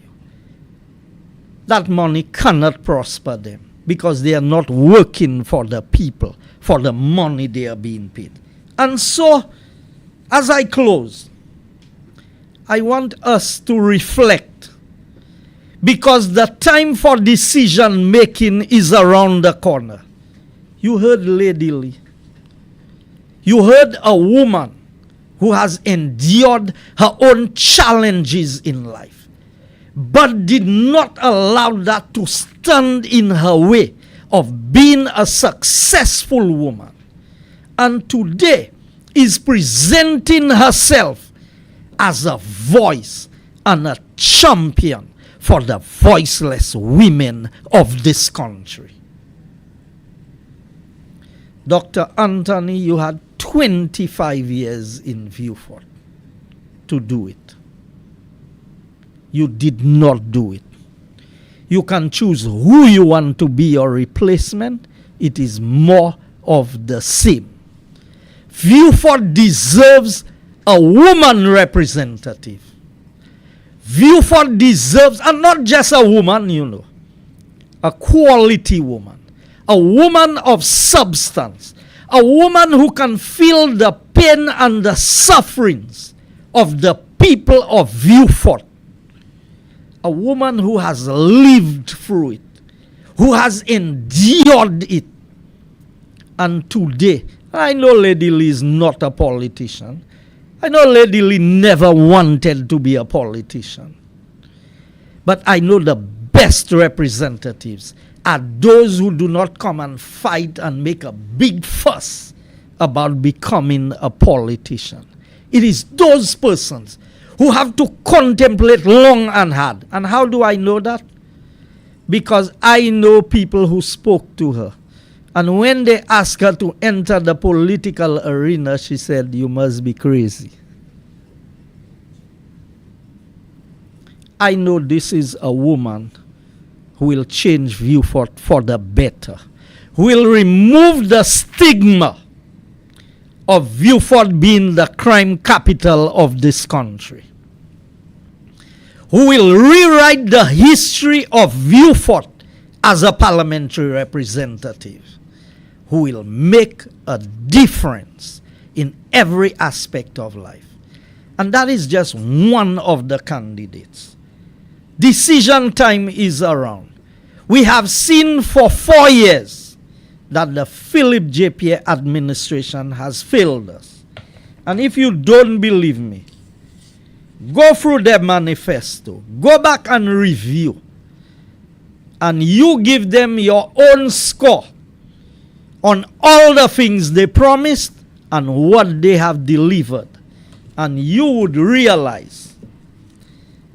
That money cannot prosper them because they are not working for the people, for the money they are being paid. And so, as I close, I want us to reflect, because the time for decision making is around the corner. You heard Lady Lee. You heard a woman who has endured her own challenges in life, but did not allow that to stand in her way of being a successful woman. And today is presenting herself as a voice and a champion for the voiceless women of this country. Dr. Anthony, you had 25 years in Viewfort to do it. You did not do it. You can choose who you want to be your replacement. It is more of the same. Viewfort deserves a woman representative. Viewfort deserves, and not just a woman, you know, a quality woman, a woman of substance, a woman who can feel the pain and the sufferings of the people of Viewfort, a woman who has lived through it, who has endured it. And today, I know Lady Lee is not a politician. I know Lady Lee never wanted to be a politician. But I know the best representatives are those who do not come and fight and make a big fuss about becoming a politician. It is those persons who have to contemplate long and hard. And how do I know that? Because I know people who spoke to her. And when they asked her to enter the political arena, she said, "You must be crazy." I know this is a woman who will change Viewfort for the better, who will remove the stigma of Viewfort being the crime capital of this country, who will rewrite the history of Viewfort as a parliamentary representative, who will make a difference in every aspect of life. And that is just one of the candidates. Decision time is around. We have seen for 4 years that the Philip JPA administration has failed us. And if you don't believe me, go through their manifesto, go back and review, and you give them your own score on all the things they promised and what they have delivered. And you would realize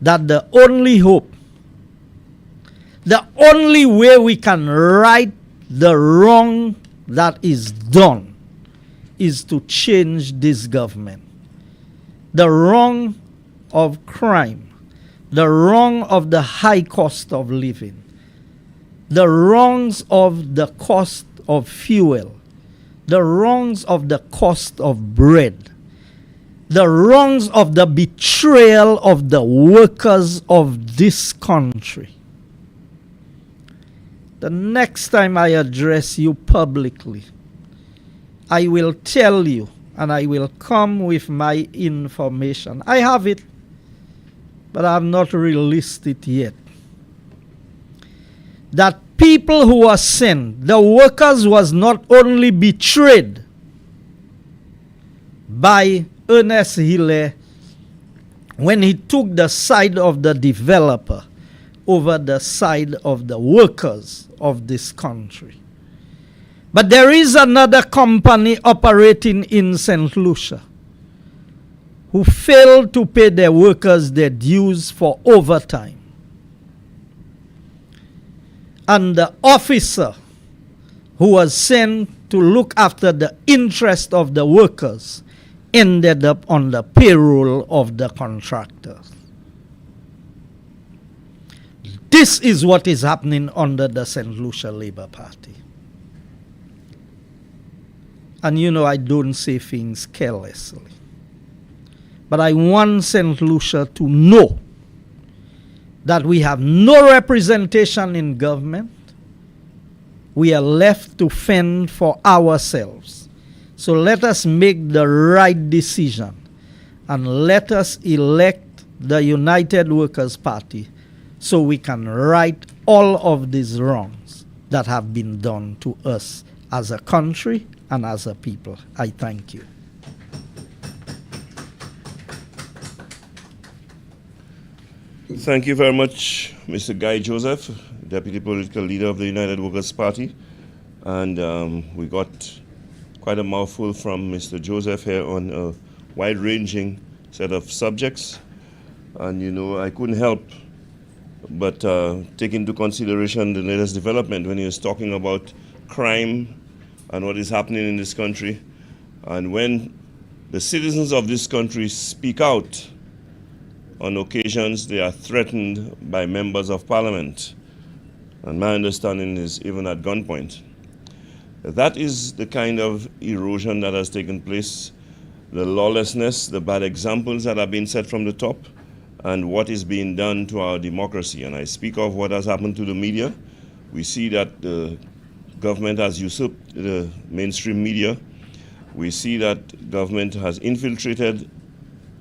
that the only hope, the only way we can right the wrong that is done is to change this government. The wrong of crime, the wrong of the high cost of living, the wrongs of the cost of fuel, the wrongs of the cost of bread, the wrongs of the betrayal of the workers of this country. The next time I address you publicly, I will tell you and I will come with my information. I have it, but I have not released it yet. That people who were sent, the workers, was not only betrayed by Ernest Hille when he took the side of the developer over the side of the workers of this country. But there is another company operating in St. Lucia who failed to pay their workers their dues for overtime. And the officer who was sent to look after the interest of the workers ended up on the payroll of the contractors. This is what is happening under the St. Lucia Labour Party. And you know, I don't say things carelessly. But I want St. Lucia to know that we have no representation in government. We are left to fend for ourselves. So let us make the right decision and let us elect the United Workers' Party so we can right all of these wrongs that have been done to us as a country and as a people. I thank you. Thank you very much, Mr. Guy Joseph, Deputy Political Leader of the United Workers' Party. And we got quite a mouthful from Mr. Joseph here on a wide-ranging set of subjects. And, you know, I couldn't help but take into consideration the latest development when he was talking about crime and what is happening in this country. And when the citizens of this country speak out, on occasions they are threatened by members of parliament. And my understanding is even at gunpoint. That is the kind of erosion that has taken place, the lawlessness, the bad examples that have been set from the top, and what is being done to our democracy. And I speak of what has happened to the media. We see that the government has usurped the mainstream media. We see that government has infiltrated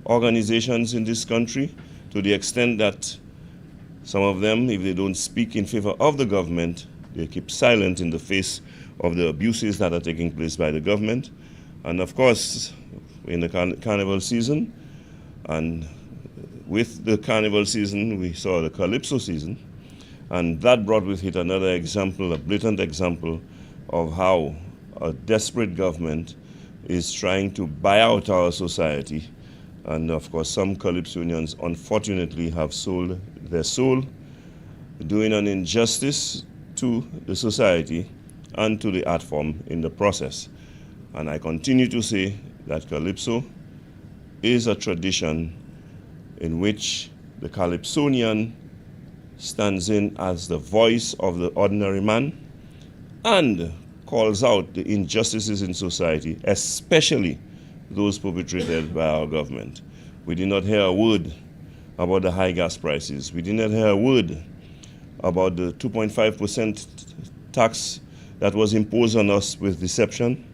organizations in this country to the extent that some of them, if they don't speak in favor of the government, they keep silent in the face of the abuses that are taking place by the government. And of course, in the carnival season, and with the carnival season, we saw the Calypso season, and that brought with it another example, a blatant example of how a desperate government is trying to buy out our society. And of course, some Calypso unions unfortunately have sold their soul, doing an injustice to the society and to the art form in the process. And I continue to say that Calypso is a tradition in which the Calypsonian stands in as the voice of the ordinary man and calls out the injustices in society, especially those perpetrated by our government. We did not hear a word about the high gas prices. We did not hear a word about the 2.5% tax that was imposed on us with deception.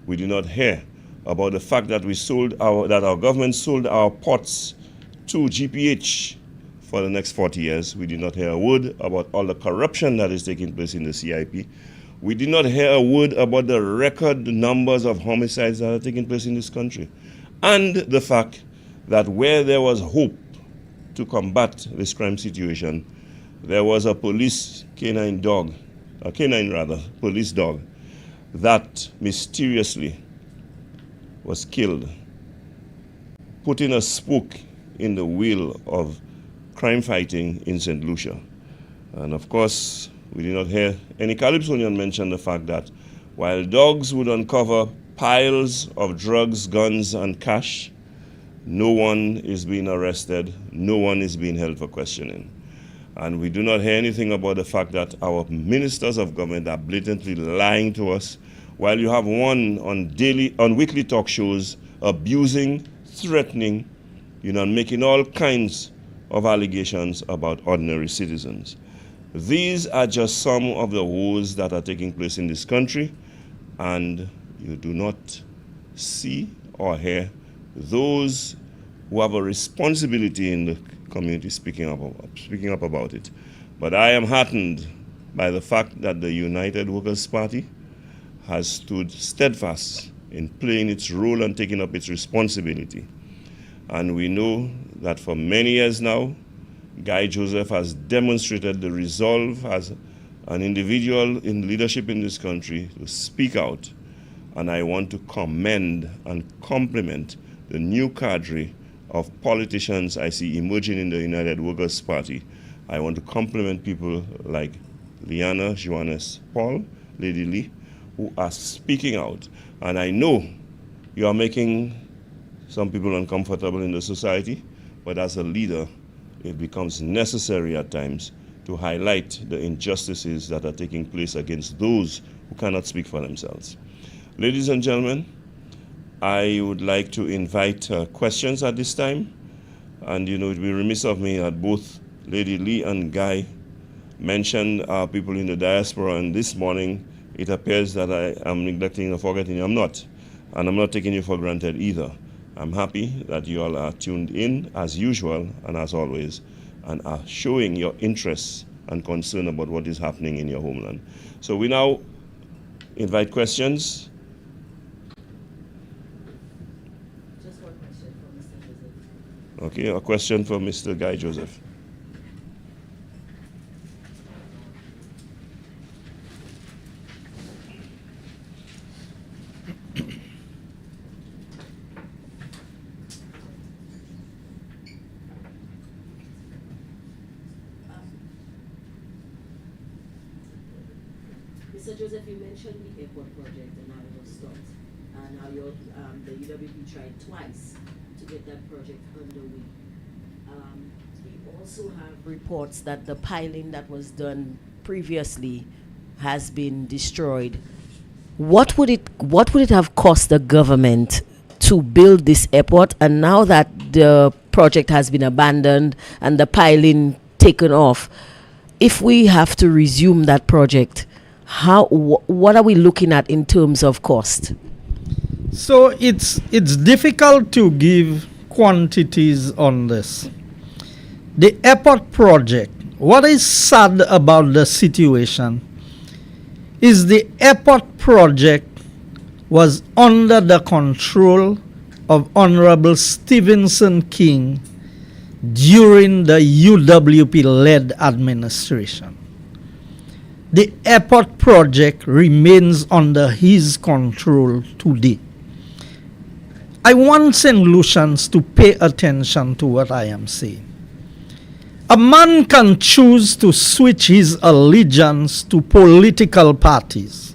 We did not hear about the fact that our government sold our ports to GPH for the next 40 years. We did not hear a word about all the corruption that is taking place in the CIP. We did not hear a word about the record numbers of homicides that are taking place in this country. And the fact that where there was hope to combat this crime situation, there was a police police dog that mysteriously was killed, putting a spook in the wheel of crime fighting in St. Lucia. And of course, we did not hear any Calypsonian mention the fact that while dogs would uncover piles of drugs, guns, and cash, no one is being arrested, no one is being held for questioning. And we do not hear anything about the fact that our ministers of government are blatantly lying to us, while you have one on weekly talk shows abusing, threatening, and making all kinds of allegations about ordinary citizens. These are just some of the woes that are taking place in this country, and you do not see or hear those who have a responsibility in the community speaking up about it. But I am heartened by the fact that the United Workers' Party has stood steadfast in playing its role and taking up its responsibility. And we know that for many years now, Guy Joseph has demonstrated the resolve as an individual in leadership in this country to speak out. And I want to commend and compliment the new cadre of politicians I see emerging in the United Workers' Party. I want to compliment people like Leanna, Johannes-Paul, Lady Lee, who are speaking out. And I know you are making some people uncomfortable in the society, but as a leader, it becomes necessary at times to highlight the injustices that are taking place against those who cannot speak for themselves. Ladies and gentlemen, I would like to invite questions at this time. And it would be remiss of me that both Lady Lee and Guy mentioned people in the diaspora, and this morning it appears that I am neglecting or forgetting you. I'm not. And I'm not taking you for granted either. I'm happy that you all are tuned in as usual and as always, and are showing your interest and concern about what is happening in your homeland. So we now invite questions. Just one question for Mr. Joseph. Okay, a question for Mr. Guy Joseph. Mr. Joseph, you mentioned the airport project and how it was stopped. And how the UWP tried twice to get that project underway. We also have reports that the piling that was done previously has been destroyed. What would it have cost the government to build this airport? And now that the project has been abandoned and the piling taken off, if we have to resume that project, what are we looking at in terms of cost? So it's difficult to give quantities on this. The airport project, what is sad about the situation is the airport project was under the control of Honorable Stevenson King during the UWP-led administration. The airport project remains under his control today. I want St. Lucians to pay attention to what I am saying. A man can choose to switch his allegiance to political parties.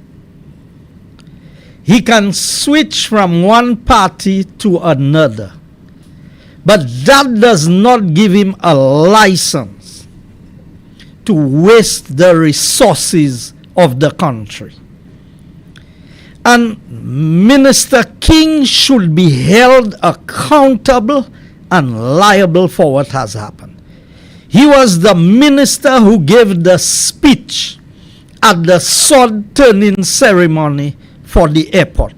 He can switch from one party to another. But that does not give him a license to waste the resources of the country. And Minister King should be held accountable and liable for what has happened. He was the minister who gave the speech at the sword turning ceremony for the airport.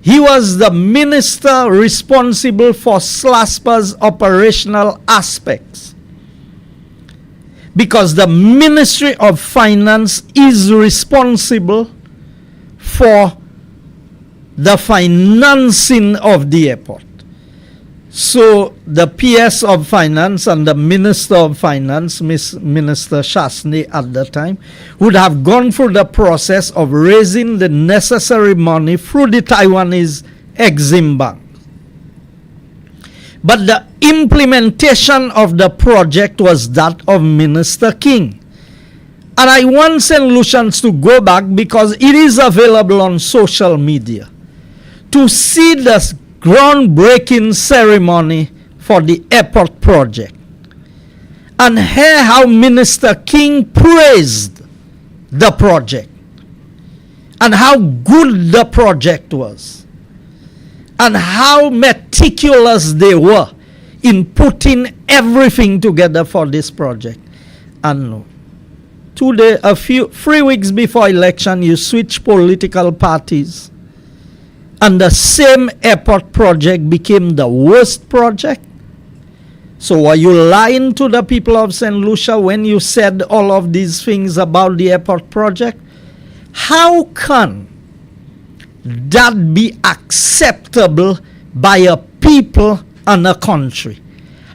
He was the minister responsible for SLASPA's operational aspects, because the Ministry of Finance is responsible for the financing of the airport. So the PS of Finance and the Minister of Finance, Minister Shasney at the time, would have gone through the process of raising the necessary money through the Taiwanese Exim Bank. But the implementation of the project was that of Minister King. And I want St. Lucians to go back, because it is available on social media, to see the groundbreaking ceremony for the airport project and hear how Minister King praised the project and how good the project was and how meticulous they were in putting everything together for this project. And today, 3 weeks before election, you switch political parties, and the same airport project became the worst project. So are you lying to the people of St. Lucia when you said all of these things about the airport project? How can that be acceptable by a people and a country?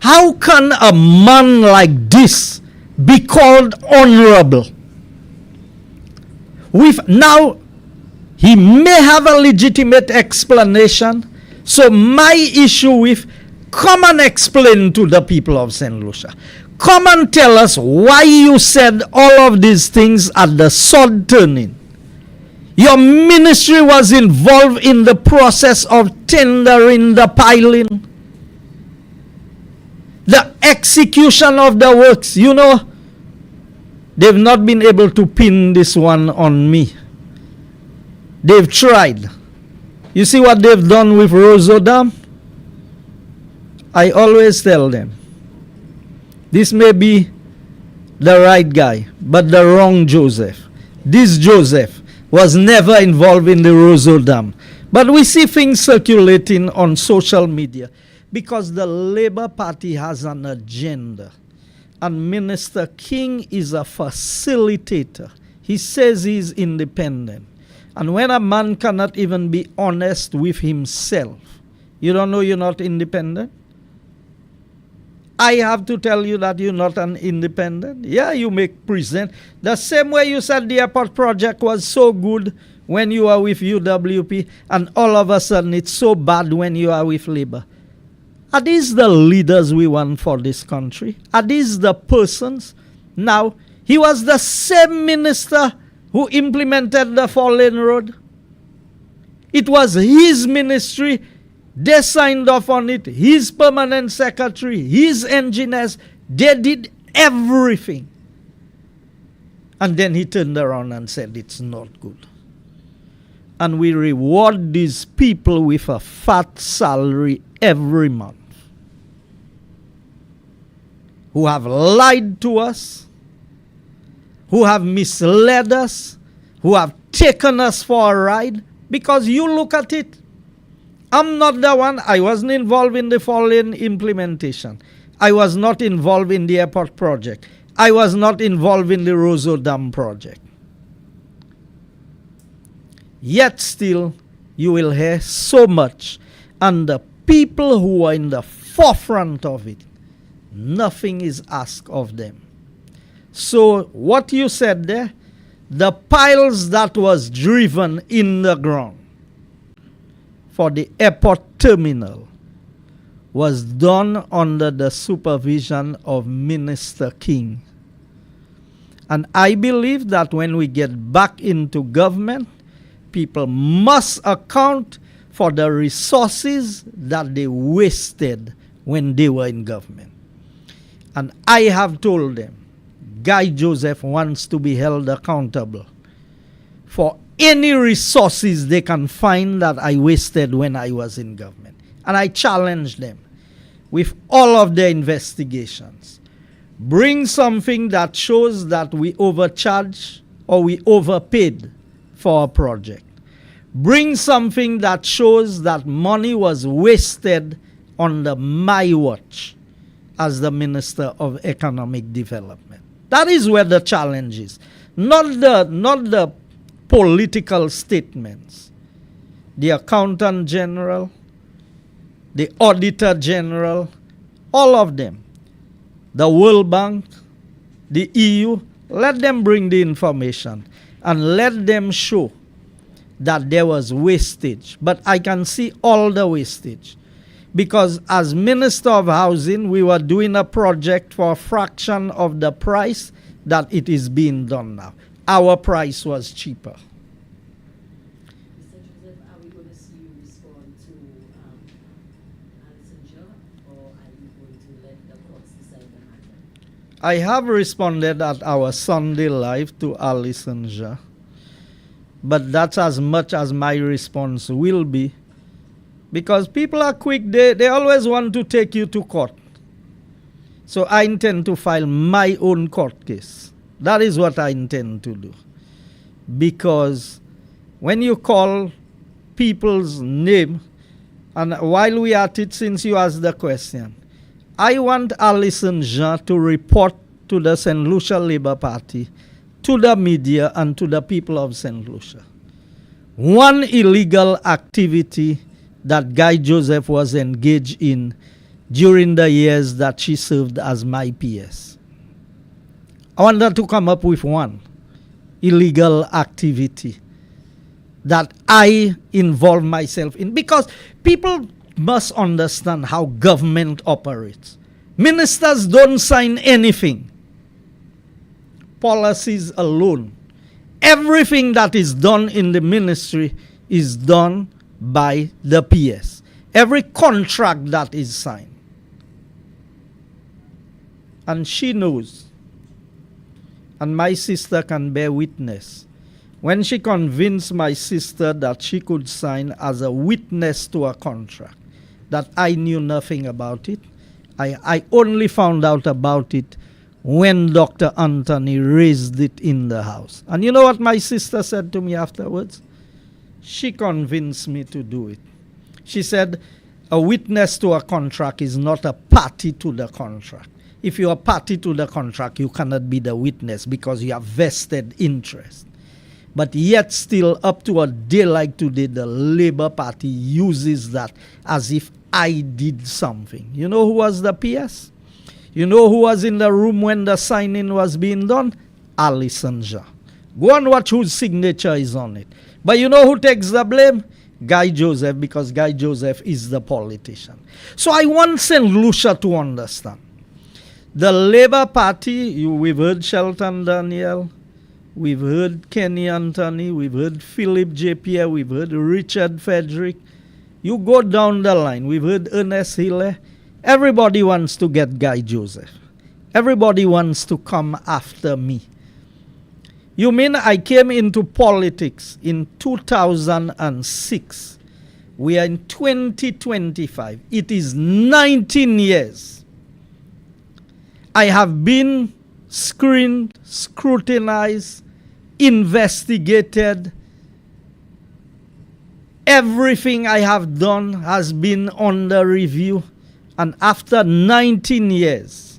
How can a man like this be called honorable? Now, he may have a legitimate explanation. So my issue with, come and explain to the people of St. Lucia. Come and tell us why you said all of these things at the sword turning. Your ministry was involved in the process of tendering the piling, the execution of the works. You know, they've not been able to pin this one on me. They've tried. You see what they've done with Roseau Dam? I always tell them, this may be the right guy, but the wrong Joseph. This Joseph was never involved in the Roseau Dam. But we see things circulating on social media because the Labour Party has an agenda. And Minister King is a facilitator. He says he's independent. And when a man cannot even be honest with himself, you don't know you're not independent? I have to tell you that you're not an independent. Yeah, you make present. The same way you said the airport project was so good when you are with UWP, and all of a sudden it's so bad when you are with Labour. Are these the leaders we want for this country? Are these the persons? Now, he was the same minister who implemented the 4-lane road. It was his ministry. They signed off on it. His permanent secretary, his engineers, they did everything. And then he turned around and said it's not good. and we reward these people with a fat salary every month, who have lied to us, who have misled us, who have taken us for a ride. Because you look at it, I'm not the one. I wasn't involved in the following implementation. I was not involved in the airport project. I was not involved in the Roseau Dam project. Yet still, you will hear so much. And the people who are in the forefront of it, nothing is asked of them. So what you said there, the piles that was driven in the ground for the airport terminal was done under the supervision of Minister King. And I believe that when we get back into government, people must account for the resources that they wasted when they were in government. And I have told them, Guy Joseph wants to be held accountable for any resources they can find that I wasted when I was in government. And I challenge them with all of their investigations. Bring something that shows that we overcharged or we overpaid for a project. Bring something that shows that money was wasted under my watch as the Minister of Economic Development. That is where the challenge is. Not the political statements. The Accountant General, the Auditor General, all of them. The World Bank, the EU, let them bring the information and let them show that there was wastage. But I can see all the wastage. Because as Minister of Housing, we were doing a project for a fraction of the price that it is being done now. Our price was cheaper. Mr. Joseph, are we going to see you respond to Alison Joe, or are you going to let the courts decide the matter? I have responded at our Sunday Live to Alison Joe, but that's as much as my response will be. Because people are quick, they always want to take you to court. So I intend to file my own court case. That is what I intend to do. Because when you call people's name, and while we are at it, since you asked the question, I want Alison Jean to report to the St. Lucia Labour Party, to the media, and to the people of St. Lucia. One illegal activity that Guy Joseph was engaged in during the years that she served as my PS. I want her to come up with one illegal activity that I involve myself in. Because people must understand how government operates. Ministers don't sign anything. Policies alone. Everything that is done in the ministry is done by the PS. Every contract that is signed. And she knows. And my sister can bear witness. When she convinced my sister that she could sign as a witness to a contract, that I knew nothing about it. I only found out about it when Dr. Anthony raised it in the house. And you know what my sister said to me afterwards? She convinced me to do it. She said, a witness to a contract is not a party to the contract. If you are party to the contract, you cannot be the witness because you have vested interest. But yet still, up to a day like today, the Labour Party uses that as if I did something. You know who was the PS? You know who was in the room when the signing was being done? Alison Jean. Go and watch whose signature is on it. But you know who takes the blame? Guy Joseph, because Guy Joseph is the politician. So I want St. Lucia to understand. The Labour Party, we've heard Shelton Daniel, we've heard Kenny Anthony, we've heard Philip J. Pierre, we've heard Richard Frederick. You go down the line, we've heard Ernest Hille. Everybody wants to get Guy Joseph. Everybody wants to come after me. You mean I came into politics in 2006? We are in 2025. It is 19 years. I have been screened, scrutinized, investigated. Everything I have done has been under review. And after 19 years,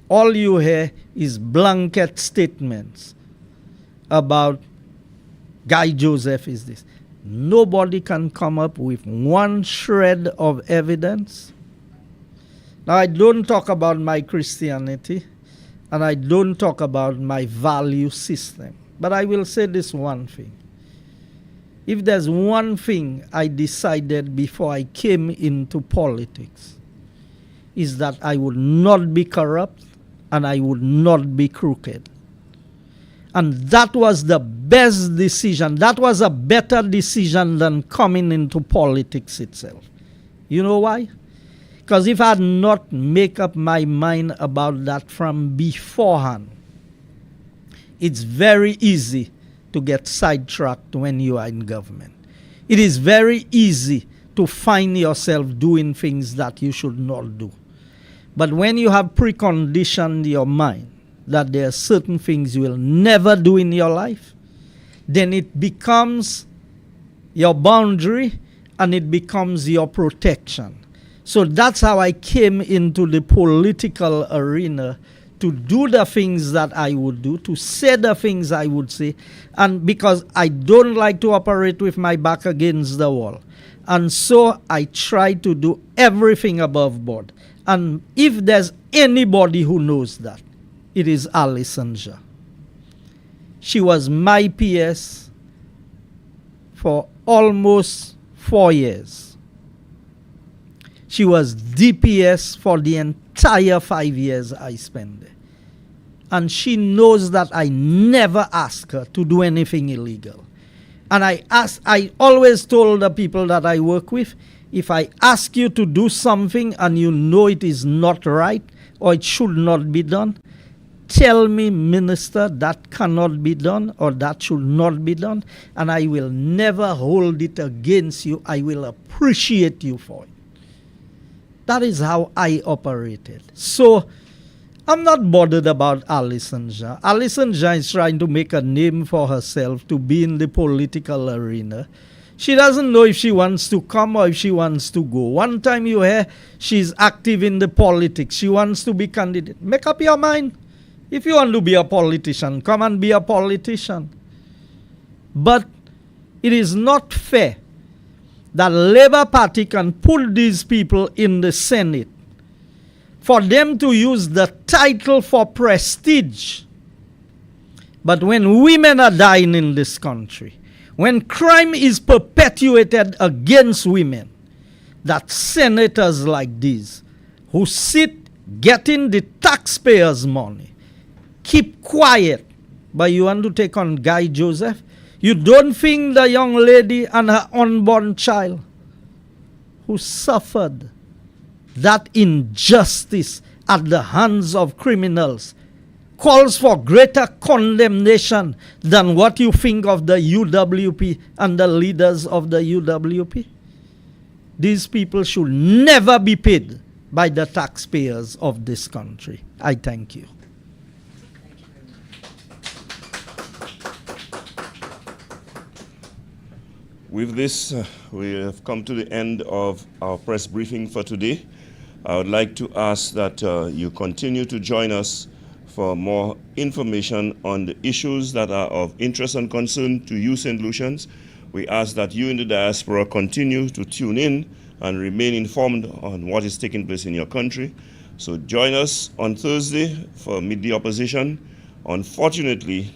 all you hear is blanket statements about Guy Joseph is this. Nobody can come up with one shred of evidence. Now, I don't talk about my Christianity, and I don't talk about my value system. But I will say this one thing. If there's one thing I decided before I came into politics, is that I would not be corrupt and I would not be crooked. And that was the best decision. That was a better decision than coming into politics itself. You know why? Because if I had not made up my mind about that from beforehand, it's very easy to get sidetracked when you are in government. It is very easy to find yourself doing things that you should not do. But when you have preconditioned your mind that there are certain things you will never do in your life, then it becomes your boundary and it becomes your protection. So that's how I came into the political arena, to do the things that I would do, to say the things I would say, and because I don't like to operate with my back against the wall. And so I try to do everything above board. And if there's anybody who knows that, it is Alison Jah. She was my PS for almost 4 years. She was DPS for the entire 5 years I spent there. And she knows that I never ask her to do anything illegal. And I always told the people that I work with, if I ask you to do something and you know it is not right or it should not be done, tell me, minister, that cannot be done or that should not be done, and I will never hold it against you. I will appreciate you for it. That is how I operated. So I'm not bothered about Alison Jah. Alison Jah is trying to make a name for herself to be in the political arena. She doesn't know if she wants to come or if she wants to go. One time you hear she's active in the politics. She wants to be candidate. Make up your mind. If you want to be a politician, come and be a politician. But it is not fair that Labour Party can put these people in the Senate for them to use the title for prestige. But when women are dying in this country, when crime is perpetuated against women, that senators like these who sit getting the taxpayers' money keep quiet, but you want to take on Guy Joseph? You don't think the young lady and her unborn child who suffered that injustice at the hands of criminals calls for greater condemnation than what you think of the UWP and the leaders of the UWP? These people should never be paid by the taxpayers of this country. I thank you. With this, we have come to the end of our press briefing for today. I would like to ask that you continue to join us for more information on the issues that are of interest and concern to you, St. Lucians. We ask that you in the diaspora continue to tune in and remain informed on what is taking place in your country. So join us on Thursday for Meet the Opposition. Unfortunately,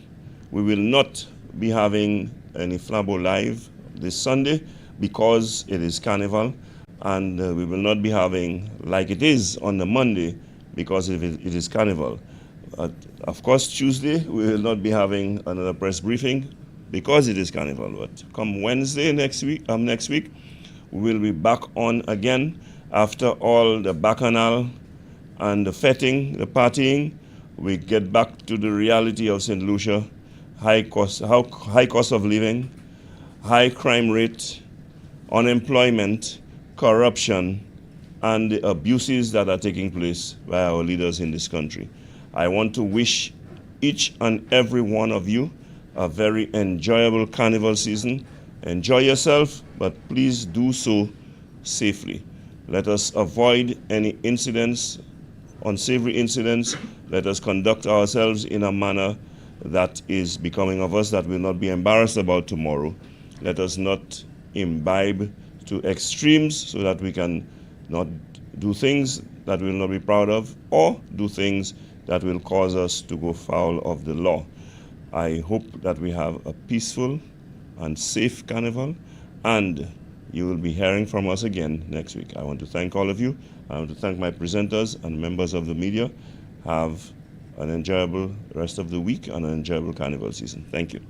we will not be having any Flabo Live this Sunday because it is Carnival, and we will not be having like it is on the Monday because it is Carnival. Of course, Tuesday we will not be having another press briefing because it is Carnival. But come Wednesday next week, we will be back on again after all the bacchanal and the fetting, the partying, we get back to the reality of St. Lucia, high cost of living, high crime rate, unemployment, corruption, and the abuses that are taking place by our leaders in this country. I want to wish each and every one of you a very enjoyable carnival season. Enjoy yourself, but please do so safely. Let us avoid any incidents, unsavory incidents. Let us conduct ourselves in a manner that is becoming of us, that will not be embarrassed about tomorrow. Let us not imbibe to extremes so that we can not do things that we will not be proud of, or do things that will cause us to go foul of the law. I hope that we have a peaceful and safe carnival, and you will be hearing from us again next week. I want to thank all of you. I want to thank my presenters and members of the media. Have an enjoyable rest of the week and an enjoyable carnival season. Thank you.